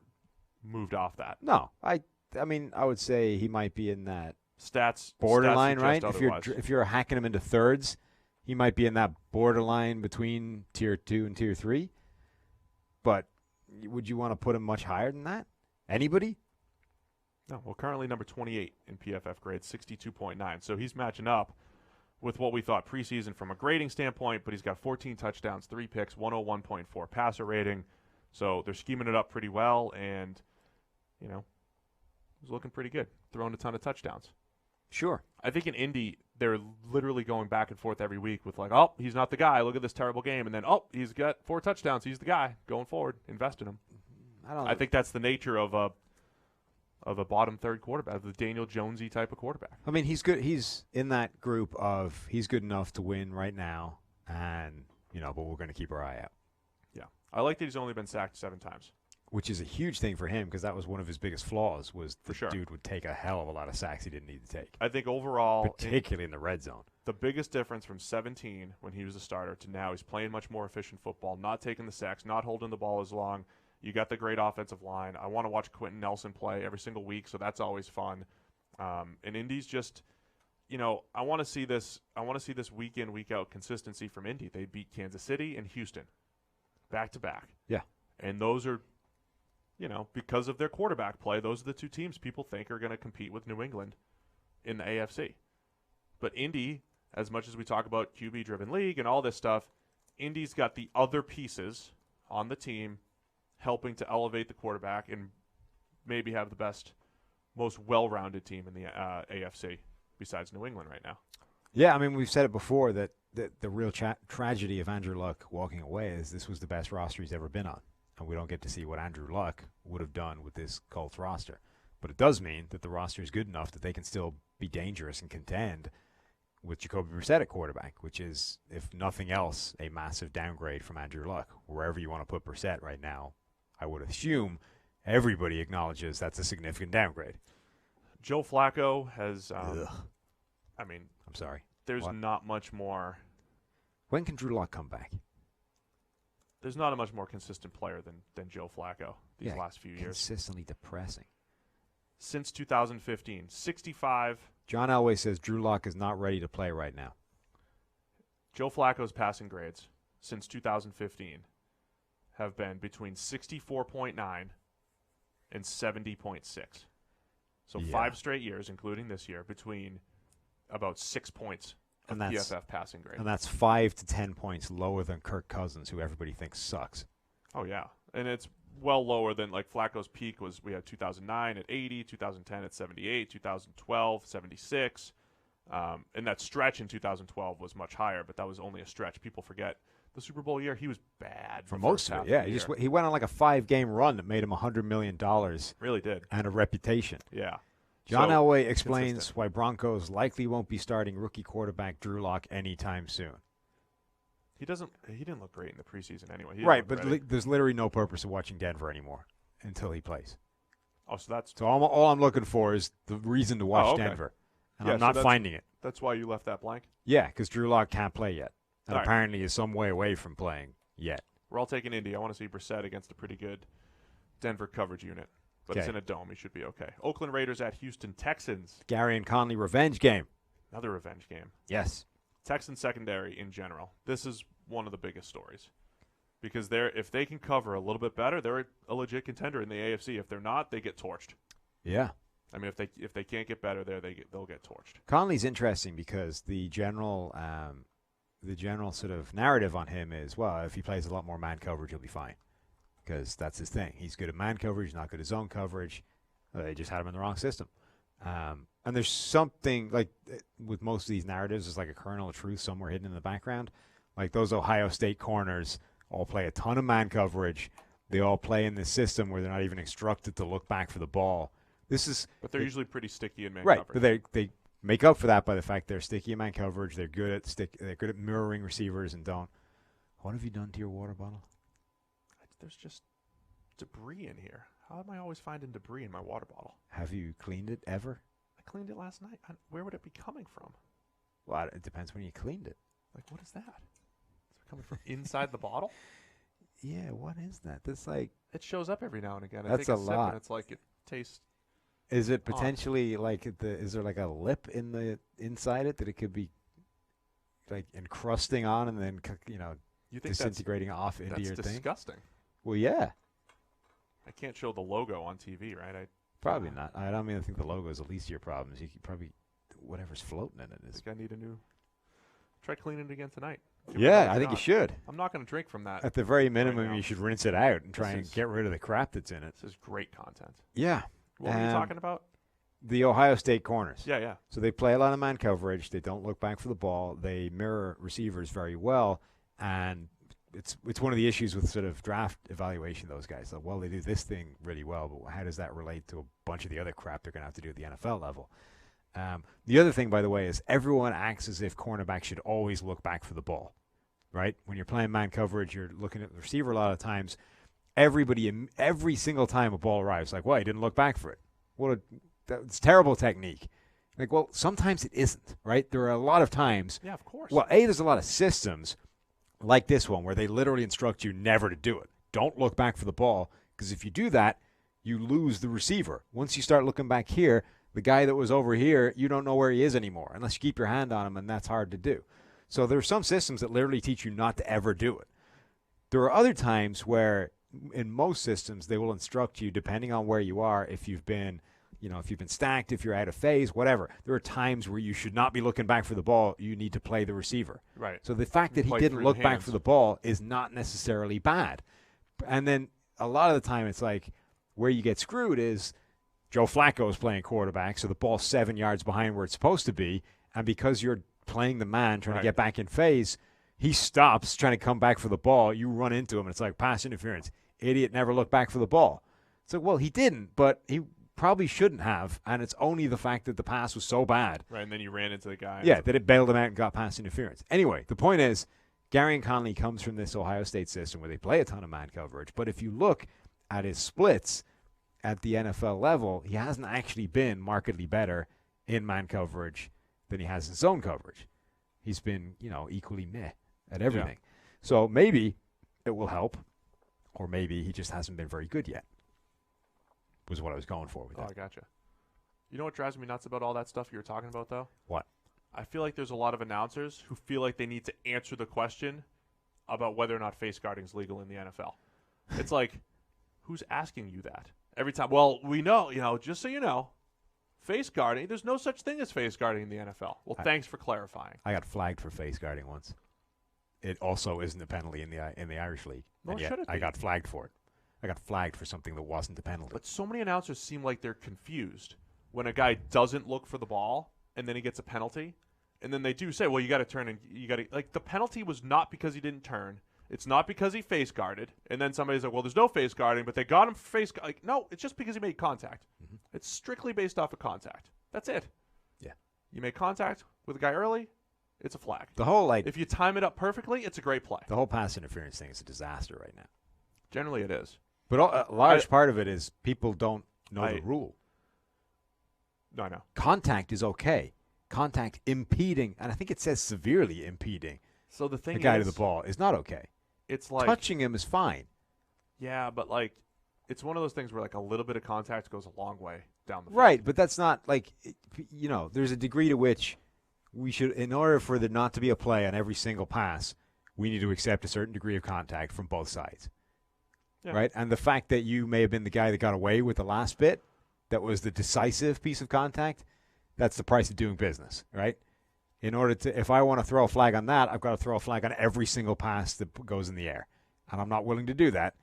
moved off that. No, I mean, I would say he might be in that stats borderline, right? Otherwise. If you're hacking him into thirds, he might be in that borderline between tier 2 and tier 3. But would you want to put him much higher than that? Anybody? No. Well, currently number 28 in PFF grade, 62.9. So he's matching up with what we thought preseason from a grading standpoint, but he's got 14 touchdowns, 3 picks, 101.4 passer rating. So they're scheming it up pretty well, and, you know, he's looking pretty good, throwing a ton of touchdowns. Sure. I think in Indy, they're literally going back and forth every week with like, oh, he's not the guy. Look at this terrible game. And then, oh, he's got 4 touchdowns. He's the guy going forward. Invest in him. I think that's the nature of a bottom third quarterback, of the Daniel Jonesy type of quarterback. I mean, he's good. He's in that group of he's good enough to win right now, and but we're going to keep our eye out. Yeah, I like that he's only been sacked 7 times, which is a huge thing for him because that was one of his biggest flaws. Was the sure. dude would take a hell of a lot of sacks he didn't need to take. I think overall, particularly in the red zone, the biggest difference from 17 when he was a starter to now, he's playing much more efficient football, not taking the sacks, not holding the ball as long. You got the great offensive line. I want to watch Quentin Nelson play every single week, so that's always fun. And Indy's just, I want to see this. I want to see this week in, week out consistency from Indy. They beat Kansas City and Houston, back to back. Yeah, and those are, because of their quarterback play, those are the 2 teams people think are going to compete with New England in the AFC. But Indy, as much as we talk about QB-driven league and all this stuff, Indy's got the other pieces on the team helping to elevate the quarterback and maybe have the best, most well-rounded team in the AFC besides New England right now. Yeah, I mean, we've said it before that the real tragedy of Andrew Luck walking away is this was the best roster he's ever been on, and we don't get to see what Andrew Luck would have done with this Colts roster. But it does mean that the roster is good enough that they can still be dangerous and contend with Jacoby Brissett at quarterback, which is, if nothing else, a massive downgrade from Andrew Luck. Wherever you want to put Brissett right now, I would assume everybody acknowledges that's a significant downgrade. Joe Flacco has, I'm sorry. There's not much more. When can Drew Lock come back? There's not a much more consistent player than Joe Flacco these last few years. Consistently depressing. Since 2015, 65. John Elway says Drew Lock is not ready to play right now. Joe Flacco's passing grades since 2015 have been between 64.9 and 70.6. So 5 straight years, including this year, between about 6 points of PFF passing grade. And that's 5 to 10 points lower than Kirk Cousins, who everybody thinks sucks. Oh, yeah. And it's well lower than, like, Flacco's peak was, we had 2009 at 80, 2010 at 78, 2012, 76. And that stretch in 2012 was much higher, but that was only a stretch. People forget. The Super Bowl year, he was bad for most of it. Yeah, he went on like a 5-game run that made him $100 million. Really did. And a reputation. Yeah. John Elway explains why Broncos likely won't be starting rookie quarterback Drew Lock anytime soon. He didn't look great in the preseason anyway. Right, but there's literally no purpose of watching Denver anymore until he plays. Oh, so that's all I'm looking for is the reason to watch Denver, and I'm not finding it. That's why you left that blank. Yeah, because Drew Lock can't play yet. And apparently is some way away from playing yet. We're all taking Indy. I want to see Brissett against a pretty good Denver coverage unit. But it's in a dome. He should be okay. Oakland Raiders at Houston Texans. Garyun Connelly revenge game. Another revenge game. Yes. Texans secondary in general. This is one of the biggest stories. Because if they can cover a little bit better, they're a legit contender in the AFC. If they're not, they get torched. Yeah. I mean, if they can't get better there, they'll get torched. Connelly's interesting because the general sort of narrative on him is, well, if he plays a lot more man coverage, he'll be fine. Because that's his thing. He's good at man coverage, not good at zone coverage. They just had him in the wrong system. And there's something, like, with most of these narratives, there's like a kernel of truth somewhere hidden in the background. Like those Ohio State corners all play a ton of man coverage. They all play in this system where they're not even instructed to look back for the ball. But they're usually pretty sticky in man coverage. Right, but they make up for that by the fact they're sticky in man coverage. They're good at mirroring receivers and don't. What have you done to your water bottle? There's just debris in here. How am I always finding debris in my water bottle? Have you cleaned it ever? I cleaned it last night. Where would it be coming from? Well, it depends when you cleaned it. Like, what is that? Is it coming from inside the bottle? Yeah, what is that? That's like... It shows up every now and again. That's a lot. And it's like it tastes... Is it potentially like is there like a lip in the inside it that it could be like encrusting on and then you think disintegrating off into your thing? That's disgusting. Well, yeah. I can't show the logo on TV, right? Probably not. I think the logo is the least of your problems. You could probably whatever's floating in it is. I think I need a new Try cleaning it again tonight. Yeah, I think you should. I'm not going to drink from that. At the very minimum, you should rinse it out and try and get rid of the crap that's in it. This is great content. Yeah. What were you talking about? The Ohio State corners. Yeah. So they play a lot of man coverage. They don't look back for the ball. They mirror receivers very well. And it's one of the issues with sort of draft evaluation, those guys. Like, well, they do this thing really well, but how does that relate to a bunch of the other crap they're going to have to do at the NFL level? The other thing, by the way, is everyone acts as if cornerbacks should always look back for the ball, right? When you're playing man coverage, you're looking at the receiver a lot of times. Every single time a ball arrives, like, well, he didn't look back for it. It's terrible technique. Like, well, sometimes it isn't, right? There are a lot of times. Yeah, of course. Well, there's a lot of systems like this one where they literally instruct you never to do it. Don't look back for the ball, because if you do that, you lose the receiver. Once you start looking back here, the guy that was over here, you don't know where he is anymore unless you keep your hand on him, and that's hard to do. So there are some systems that literally teach you not to ever do it. There are other times where in most systems they will instruct you, depending on where you are, if you've been stacked, if you're out of phase, whatever. There are times where you should not be looking back for the ball. You need to play the receiver. Right. So the fact that he didn't look back for the ball is not necessarily bad. And then a lot of the time it's like where you get screwed is Joe Flacco is playing quarterback, so the ball's 7 yards behind where it's supposed to be, and because you're playing the man trying to get back in phase, he stops trying to come back for the ball. You run into him, and it's like pass interference. Idiot never looked back for the ball. It's like, well, he didn't, but he probably shouldn't have, and it's only the fact that the pass was so bad. Right, and then you ran into the guy. Yeah, that it bailed him out and got pass interference. Anyway, the point is, Garyun Connelly comes from this Ohio State system where they play a ton of man coverage, but if you look at his splits at the NFL level, he hasn't actually been markedly better in man coverage than he has in zone coverage. He's been, equally meh at everything. Yeah. So maybe it will help, or maybe he just hasn't been very good yet, was what I was going for with that. I gotcha. You know what drives me nuts about all that stuff you were talking about, though? What? I feel like there's a lot of announcers who feel like they need to answer the question about whether or not face guarding is legal in the NFL. It's like, who's asking you that? Every time, well, we know, just so you know, face guarding, there's no such thing as face guarding in the NFL. Well, thanks for clarifying. I got flagged for face guarding once. It also isn't a penalty in the Irish League. Nor should it be. I got flagged for it. I got flagged for something that wasn't a penalty. But so many announcers seem like they're confused when a guy doesn't look for the ball and then he gets a penalty. And then they do say, well, you got to turn and you got to, like, the penalty was not because he didn't turn. It's not because he face guarded. And then somebody's like, well, there's no face guarding, but they got him for face guarding. Like, no, it's just because he made contact. Mm-hmm. It's strictly based off of contact. That's it. Yeah. You make contact with a guy early, it's a flag. The whole, if you time it up perfectly, it's a great play. The whole pass interference thing is a disaster right now. Generally, it is. But a large part of it is people don't know the rule. No, I know. Contact is okay. Contact impeding, and I think it says severely impeding. So the thing the guy to the ball is not okay. It's like touching him is fine. Yeah, but it's one of those things where a little bit of contact goes a long way down the field. Right, but that's not there's a degree to which we should, in order for there not to be a play on every single pass, we need to accept a certain degree of contact from both sides. Yeah. Right? And the fact that you may have been the guy that got away with the last bit, that was the decisive piece of contact, that's the price of doing business, right? In order to, if I want to throw a flag on that, I've got to throw a flag on every single pass that goes in the air. And I'm not willing to do that.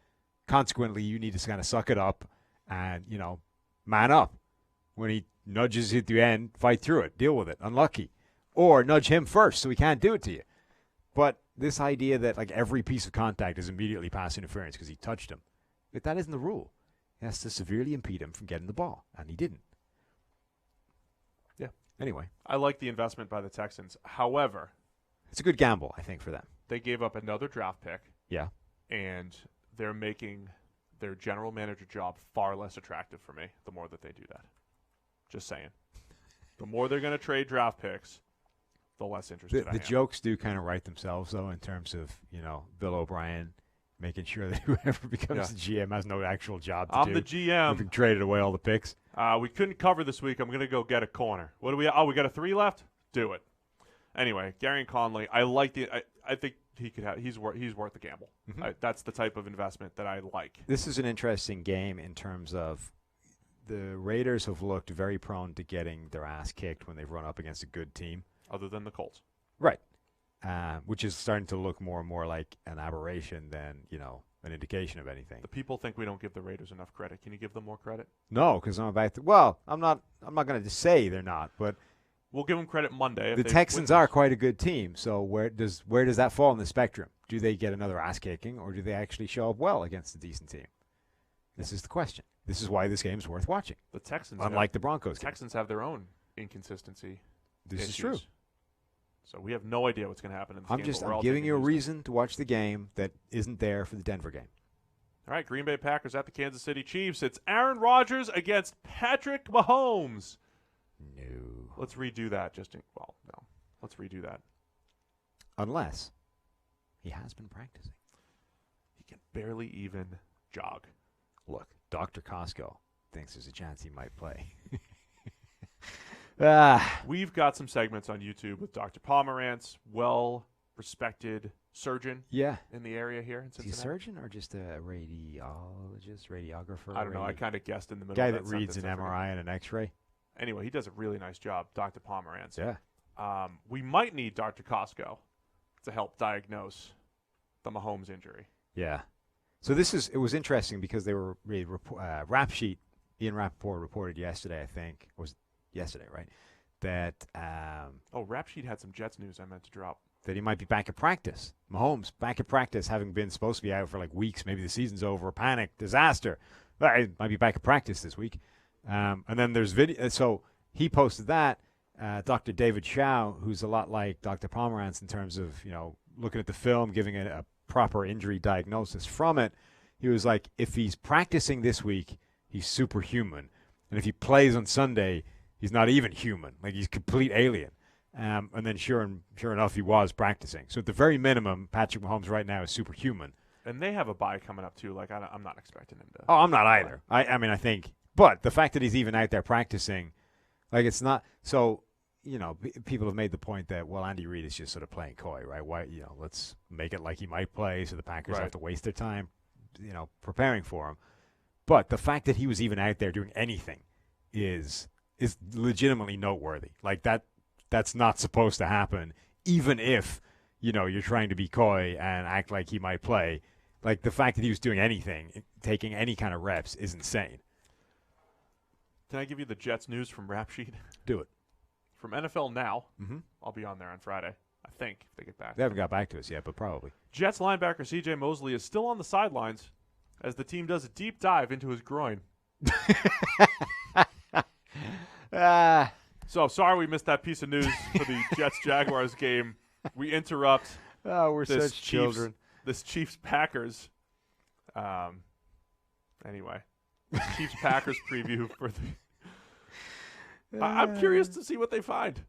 Consequently, you need to kind of suck it up and, man up. When he nudges you at the end, fight through it. Deal with it. Unlucky. Or nudge him first so he can't do it to you. But this idea that, every piece of contact is immediately pass interference because he touched him, that isn't the rule. He has to severely impede him from getting the ball, and he didn't. Yeah. Anyway. I like the investment by the Texans. However, it's a good gamble, I think, for them. They gave up another draft pick. Yeah. And they're making their general manager job far less attractive for me the more that they do that. Just saying. The more they're going to trade draft picks, the less interested I am. The jokes do kind of write themselves, though, in terms of, Bill O'Brien making sure that whoever becomes the GM has no actual job to do. I'm the GM. We've traded away all the picks. We couldn't cover this week. I'm going to go get a corner. What do we? Oh, we got a 3 left? Do it. Anyway, Garyun Connelly, I like the. I think he could have. He's worth the gamble. Mm-hmm. That's the type of investment that I like. This is an interesting game in terms of the Raiders have looked very prone to getting their ass kicked when they've run up against a good team. Other than the Colts. Right. which is starting to look more and more like an aberration than, an indication of anything. The people think we don't give the Raiders enough credit. Can you give them more credit? No, because I'm about to. Well, I'm not going to say they're not, but we'll give them credit Monday. The Texans are quite a good team. So where does that fall in the spectrum? Do they get another ass kicking, or do they actually show up well against a decent team? This is the question. This is why this game is worth watching. The Texans, unlike the Broncos, Texans have their own inconsistency. This is true. So we have no idea what's going to happen in this game. I'm giving you a reason to watch the game that isn't there for the Denver game. All right, Green Bay Packers at the Kansas City Chiefs. It's Aaron Rodgers against Patrick Mahomes. No. Let's redo that. No. Let's redo that. Unless he has been practicing. He can barely even jog. Look, Dr. Costco thinks there's a chance he might play. We've got some segments on YouTube with Dr. Pomerantz, well-respected surgeon in the area here in Cincinnati. Is he a surgeon or just a radiographer? I don't know. I kind of guessed in the middle guy of that that reads an MRI and an X-ray? Anyway, he does a really nice job, Dr. Pomerantz. Yeah. We might need Dr. Costco to help diagnose the Mahomes injury. Yeah. So it was interesting because they were Rap Sheet, Ian Rappaport reported yesterday, I think. It was yesterday, right? That Rap Sheet had some Jets news I meant to drop. That he might be back at practice. Mahomes back at practice, having been supposed to be out for like weeks. Maybe the season's over. Panic, disaster. He might be back at practice this week. And then there's video. So he posted that. Dr. David Shaw, who's a lot like Dr. Pomerantz in terms of looking at the film, giving it a proper injury diagnosis from it. He was like, if he's practicing this week, he's superhuman, and if he plays on Sunday, he's not even human. Like, he's complete alien. And then sure enough, he was practicing. So at the very minimum, Patrick Mahomes right now is superhuman. And they have a bye coming up too. Like, I'm not expecting him to. Oh, I'm not either. I mean, I think, but the fact that he's even out there practicing, like, it's not so. People have made the point that, well, Andy Reid is just sort of playing coy, right? Why, let's make it like he might play so the Packers have to waste their time, preparing for him. But the fact that he was even out there doing anything is legitimately noteworthy. Like, that's not supposed to happen, even if, you're trying to be coy and act like he might play. Like, the fact that he was doing anything, taking any kind of reps, is insane. Can I give you the Jets news from Rap Sheet? Do it. From NFL Now, I'll be on there on Friday, I think, if they get back. They haven't got back to us yet, but probably. Jets linebacker C.J. Mosley is still on the sidelines as the team does a deep dive into his groin. So, sorry we missed that piece of news for the Jets-Jaguars game. We interrupt. We're such children. This Chiefs-Packers. Anyway, Chiefs-Packers preview for the... I'm curious to see what they find.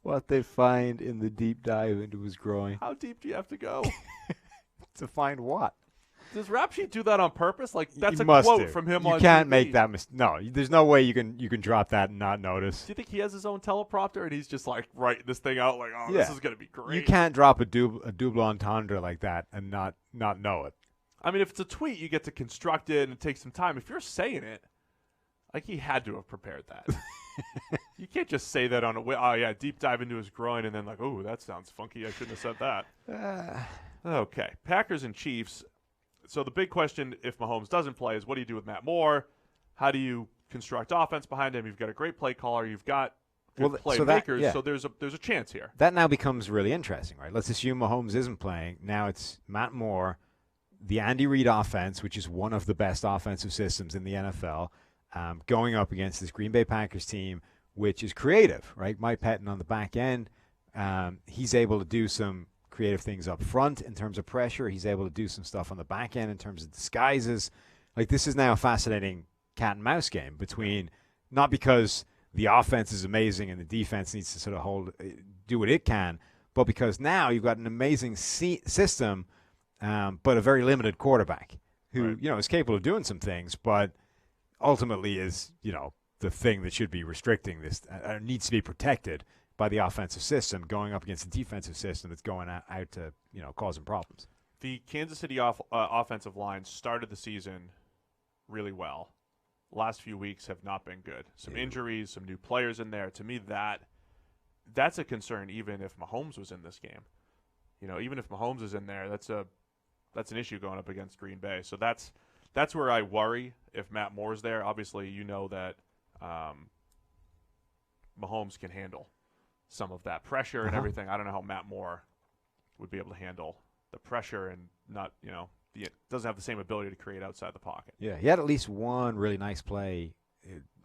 What they find in the deep dive into his groin. How deep do you have to go? To find what? Does Rap Sheet do that on purpose? Like, that's a quote from him on TV. You can't make that mistake. No, there's no way you can drop that and not notice. Do you think he has his own teleprompter and he's just like writing this thing out like, this is going to be great? You can't drop a double entendre like that and not know it. I mean, if it's a tweet, you get to construct it and it takes some time. If you're saying it, like, he had to have prepared that. You can't just say that on deep dive into his groin and then like, oh, that sounds funky. I shouldn't have said that. Okay, Packers and Chiefs. So the big question, if Mahomes doesn't play, is what do you do with Matt Moore? How do you construct offense behind him? You've got a great play caller. You've got good playmakers. So there's a chance here. That now becomes really interesting, right? Let's assume Mahomes isn't playing. Now it's Matt Moore, the Andy Reid offense, which is one of the best offensive systems in the NFL, going up against this Green Bay Packers team, which is creative, right? Mike Pettin on the back end. He's able to do some creative things up front in terms of pressure. He's able to do some stuff on the back end in terms of disguises. Like, this is now a fascinating cat and mouse game between, not because the offense is amazing and the defense needs to sort of do what it can, but because now you've got an amazing system, but a very limited quarterback who, is capable of doing some things, but ultimately is, the thing that should be restricting this, needs to be protected by the offensive system going up against the defensive system that's going out to, causing problems. The Kansas City offensive line started the season really well. Last few weeks have not been good. Some injuries, some new players in there. To me, that that's a concern even if Mahomes was in this game. Even if Mahomes is in there, that's an issue going up against Green Bay. So that's where I worry if Matt Moore's there. Obviously, that Mahomes can handle some of that pressure and everything. I don't know how Matt Moore would be able to handle the pressure and not, doesn't have the same ability to create outside the pocket. Yeah, he had at least one really nice play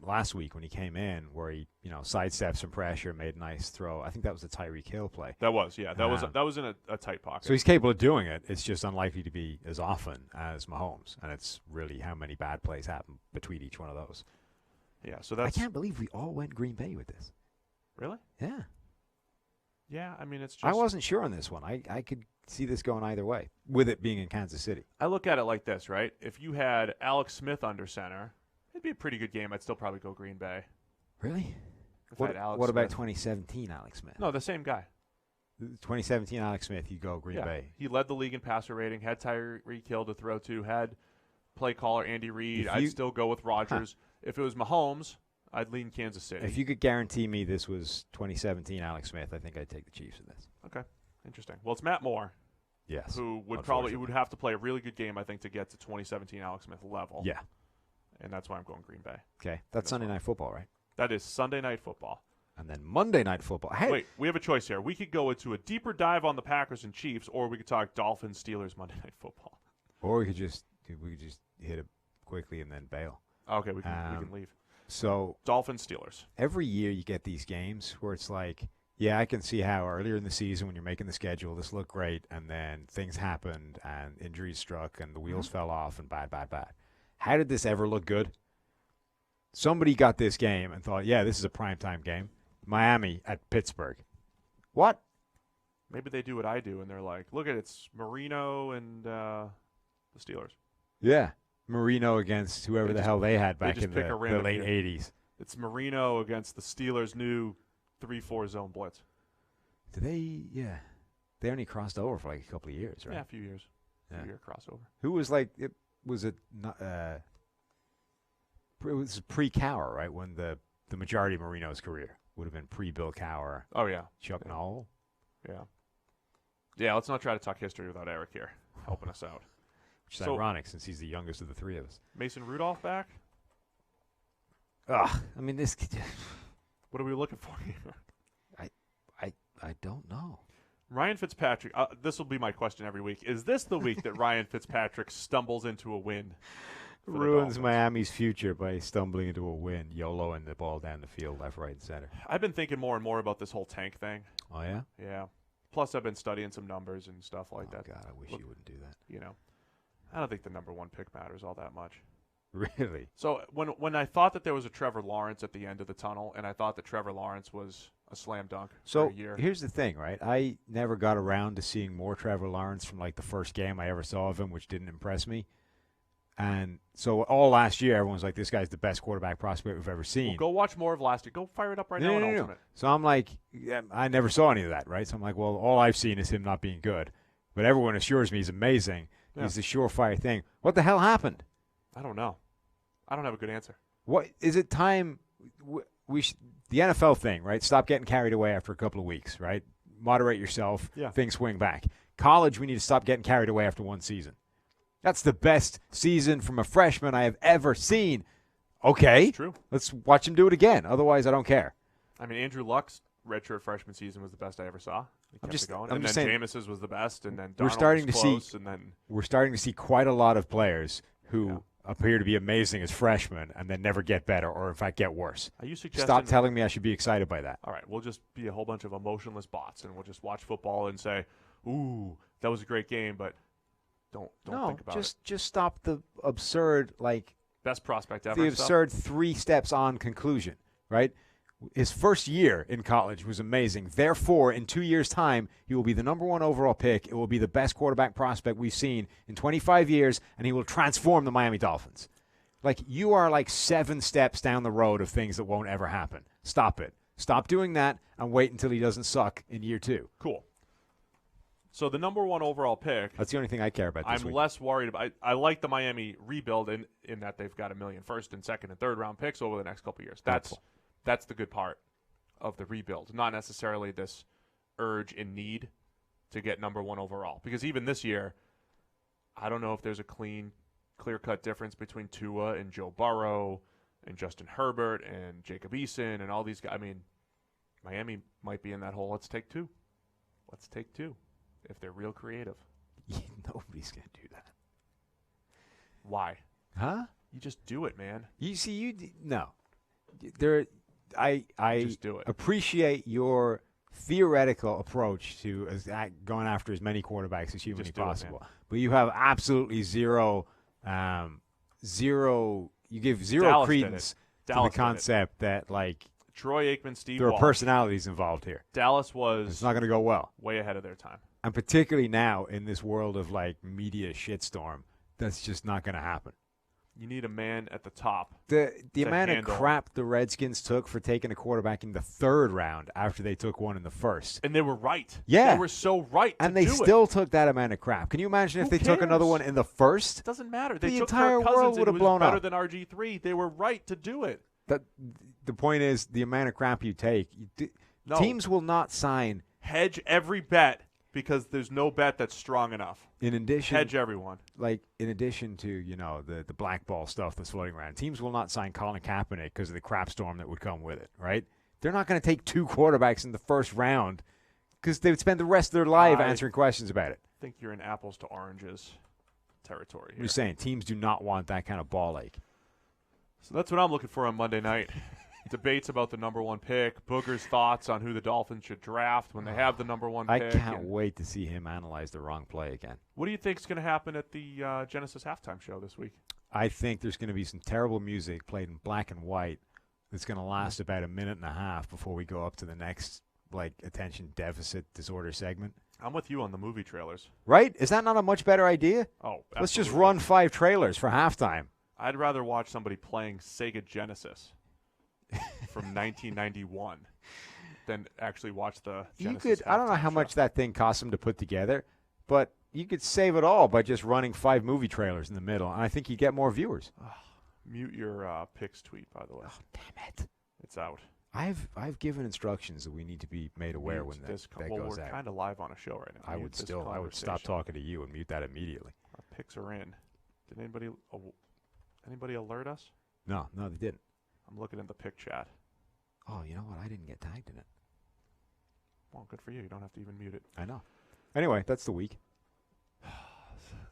last week when he came in where he, sidestepped some pressure, made a nice throw. I think that was the Tyreek Hill play. That was, yeah. That was in a tight pocket. So he's capable of doing it. It's just unlikely to be as often as Mahomes. And it's really how many bad plays happen between each one of those. Yeah, so that's... I can't believe we all went Green Bay with this. Really? Yeah. Yeah, I mean, it's just... I wasn't sure on this one. I could see this going either way, with it being in Kansas City. I look at it like this, right? If you had Alex Smith under center, it'd be a pretty good game. I'd still probably go Green Bay. Really? What about 2017 Alex Smith? No, the same guy. 2017 Alex Smith, you go Green Bay. He led the league in passer rating, had Tyreek Hill to throw to, had play caller Andy Reid. I'd still go with Rodgers. If it was Mahomes, I'd lean Kansas City. If you could guarantee me this was 2017 Alex Smith, I think I'd take the Chiefs in this. Okay, interesting. Well, it's Matt Moore. Yes. Who would have to play a really good game, I think, to get to 2017 Alex Smith level. Yeah. And that's why I'm going Green Bay. Okay. That's Sunday Night Football, right? That is Sunday Night Football. And then Monday Night Football. Wait, we have a choice here. We could go into a deeper dive on the Packers and Chiefs, or we could talk Dolphins, Steelers, Monday Night Football. Or we could just hit it quickly and then bail. Okay, we can leave. So Dolphins, Steelers. Every year you get these games where it's like, yeah, I can see how earlier in the season when you're making the schedule, this looked great, and then things happened and injuries struck and the wheels fell off and bad. How did this ever look good? Somebody got this game and thought, yeah, this is a primetime game. Miami at Pittsburgh. What? Maybe they do what I do, and they're like, look at it, it's Marino and the Steelers. Yeah. Marino against whoever the hell they had back in the late 80s. It's Marino against the Steelers' new 3-4 zone blitz. They only crossed over for like a couple of years, right? Yeah, a few years. Yeah. Year crossover. Who was like, it was pre-Cowher, right? When the majority of Marino's career would have been pre-Bill Cowher. Oh, yeah. Chuck Noll. Yeah. Yeah, let's not try to talk history without Eric here helping us out. Which is ironic since he's the youngest of the three of us. Mason Rudolph back? I mean, this... What are we looking for here? I don't know. Ryan Fitzpatrick, this will be my question every week. Is this the week that Ryan Fitzpatrick stumbles into a win? Ruins Miami's future by stumbling into a win, YOLOing the ball down the field, left, right, and center. I've been thinking more and more about this whole tank thing. Oh, yeah? Yeah. Plus, I've been studying some numbers and stuff like that. God, I wish you wouldn't do that. I don't think the number one pick matters all that much. Really? So when I thought that there was a Trevor Lawrence at the end of the tunnel, and I thought that Trevor Lawrence was a slam dunk for a year. Here's the thing, right? I never got around to seeing more Trevor Lawrence from like the first game I ever saw of him, which didn't impress me. And so all last year, everyone was like, this guy's the best quarterback prospect we've ever seen. Well, go watch more of last year. Go fire it up right now on Ultimate. So I'm like, I never saw any of that, right? So I'm like, well, all I've seen is him not being good. But everyone assures me he's amazing. Yeah. He's the surefire thing. What the hell happened? I don't know. I don't have a good answer. What is it time? The NFL thing, right? Stop getting carried away after a couple of weeks, right? Moderate yourself. Yeah. Things swing back. College, we need to stop getting carried away after one season. That's the best season from a freshman I have ever seen. Okay. It's true. Let's watch him do it again. Otherwise, I don't care. I mean, Andrew Luck's redshirt freshman season was the best I ever saw. He kept it going. I'm and just then saying, Jameis's was the best, and then we're Darnold starting was to close, see. And then we're starting to see quite a lot of players who appear to be amazing as freshmen and then never get better, or in fact get worse. Are you suggesting? Stop telling me I should be excited by that. All right, we'll just be a whole bunch of emotionless bots, and we'll just watch football and say, "Ooh, that was a great game," but don't think about it. Just stop the absurd best prospect ever. The absurd 3 steps on conclusion, right? His first year in college was amazing. Therefore, in 2 years' time, he will be the number 1 overall pick. It will be the best quarterback prospect we've seen in 25 years, and he will transform the Miami Dolphins. You are 7 steps down the road of things that won't ever happen. Stop it. Stop doing that and wait until he doesn't suck in year 2. Cool. So the number 1 overall pick. That's the only thing I care about this week. I'm less worried about. I like the Miami rebuild in that they've got $1 million first and second and third round picks over the next couple of years. That's the good part of the rebuild, not necessarily this urge and need to get number one overall. Because even this year, I don't know if there's a clear-cut difference between Tua and Joe Burrow and Justin Herbert and Jacob Eason and all these guys. I mean, Miami might be in that hole. Let's take two. Let's take two if they're real creative. Nobody's going to do that. Why? Huh? You just do it, man. No. I just do it. Appreciate your theoretical approach to going after as many quarterbacks as humanly possible. But you have absolutely zero you give zero Dallas credence to the concept that, like, Troy Aikman, Steve there Walsh. are personalities involved here. Dallas was it's not going to go well. Way ahead of their time. And particularly now in this world of, like, media shitstorm, that's just not going to happen. You need a man at the top. The amount of crap the Redskins took for taking a quarterback in the third round after they took one in the first. And they were right. Yeah. They were so right and they still took that amount of crap. Can you imagine if they took another one in the first? It doesn't matter. The took entire Kirk Cousins world would have blown better up. Than RG3. They were right to do it. The point is, the amount of crap you take, teams will not sign. Hedge every bet because there's no bet that's strong enough. In addition, hedge everyone. Like, in addition to, the blackball stuff that's floating around, teams will not sign Colin Kaepernick because of the crap storm that would come with it, right? They're not going to take two quarterbacks in the first round because they would spend the rest of their life answering questions about it. I think you're in apples to oranges territory here. You're saying teams do not want that kind of ball ache. So that's what I'm looking for on Monday night. Debates about the number one pick, Booger's thoughts on who the Dolphins should draft when they have the number one pick. I can't wait to see him analyze the wrong play again. What do you think is going to happen at the Genesis halftime show this week? I think there's going to be some terrible music played in black and white that's going to last about a minute and a half before we go up to the next, like, attention deficit disorder segment. I'm with you on the movie trailers. Right? Is that not a much better idea? Oh, absolutely. Let's just run 5 trailers for halftime. I'd rather watch somebody playing Sega Genesis from 1991 than actually watch the Genesis. I don't know how much that thing cost them to put together, but you could save it all by just running 5 movie trailers in the middle, and I think you'd get more viewers. Mute your picks tweet, by the way. Oh, damn it. It's out. I've given instructions that we need to be made aware when that goes out. We're kind of live on a show right now. I would stop talking to you and mute that immediately. Our picks are in. Did anybody alert us? No, they didn't. I'm looking at the pick chat. Oh, you know what? I didn't get tagged in it. Well, good for you. You don't have to even mute it. I know. Anyway, that's the week.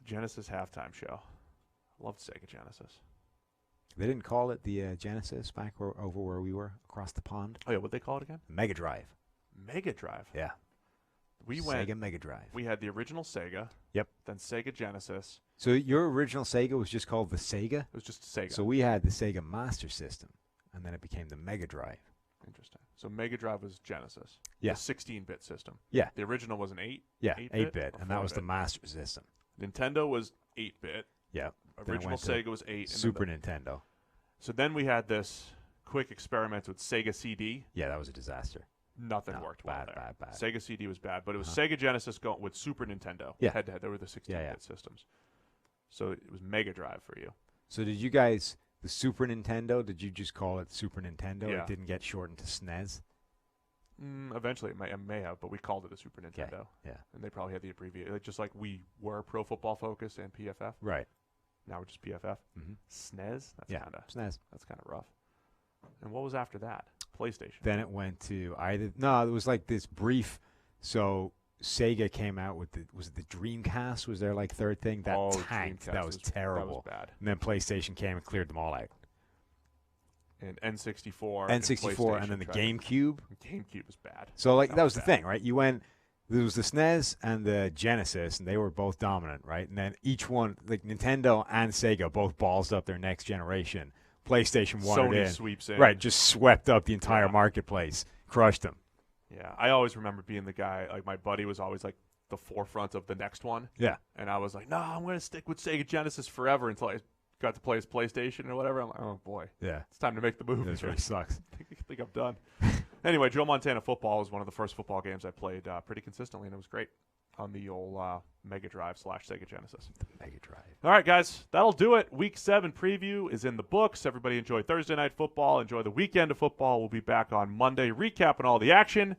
Genesis halftime show. Loved Sega Genesis. They didn't call it the Genesis back over where we were across the pond. Oh, yeah. What'd they call it again? Mega Drive. Mega Drive? Yeah. Sega Mega Drive. We had the original Sega. Yep. Then Sega Genesis. So your original Sega was just called the Sega? It was just Sega. So we had the Sega Master System, and then it became the Mega Drive. Interesting. So Mega Drive was Genesis. Yeah. The 16-bit system. Yeah. The original was an 8? Yeah, 8-bit, and that was the Master System. Nintendo was 8-bit. Yeah. Original Sega was 8. Super Nintendo. So then we had this quick experiment with Sega CD. Yeah, that was a disaster. Nothing worked well there. Bad. Sega CD was bad, but it was Sega Genesis going with Super Nintendo. Yeah. Head-to-head. They were the 16-bit systems. So it was Mega Drive for you. So did you guys, the Super Nintendo, did you just call it Super Nintendo? Yeah. It didn't get shortened to SNES? Eventually it may have, but we called it the Super Nintendo. Yeah. And they probably had the abbreviation. Just like we were Pro Football Focus and PFF. Right. Now we're just PFF. Mm-hmm. SNES? SNES. That's kind of rough. And what was after that? PlayStation. Then it went to it was like this brief. So Sega came out with was it the Dreamcast? Was their like third thing that tanked? Dreamcast That was terrible. That was bad. And then PlayStation came and cleared them all out. And N64. N64, and then the GameCube. GameCube was bad. So like that was the thing, right? You went. There was the SNES and the Genesis, and they were both dominant, right? And then each one, like Nintendo and Sega, both ballsed up their next generation. PlayStation wanted Sony sweeps in. Right, just swept up the entire marketplace, crushed them. Yeah, I always remember being the guy, like my buddy was always like the forefront of the next one. Yeah. And I was like, no, I'm going to stick with Sega Genesis forever until I got to play his PlayStation or whatever. I'm like, oh boy. Yeah. It's time to make the move. This really sucks. I think I'm done. Anyway, Joe Montana football was one of the first football games I played pretty consistently, and it was great. on the old Mega Drive / Sega Genesis. Mega Drive. All right, guys, that'll do it. Week 7 preview is in the books. Everybody enjoy Thursday night football. Enjoy the weekend of football. We'll be back on Monday recapping all the action.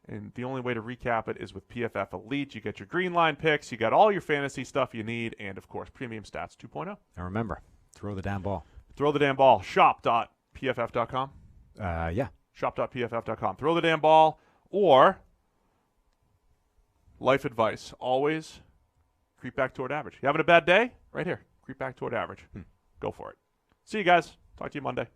And the only way to recap it is with PFF Elite. You get your green line picks. You got all your fantasy stuff you need. And, of course, Premium Stats 2.0. And remember, throw the damn ball. Throw the damn ball. Shop.pff.com. Yeah. Shop.pff.com. Throw the damn ball. Or life advice. Always creep back toward average. You having a bad day? Right here. Creep back toward average. Go for it. See you guys. Talk to you Monday.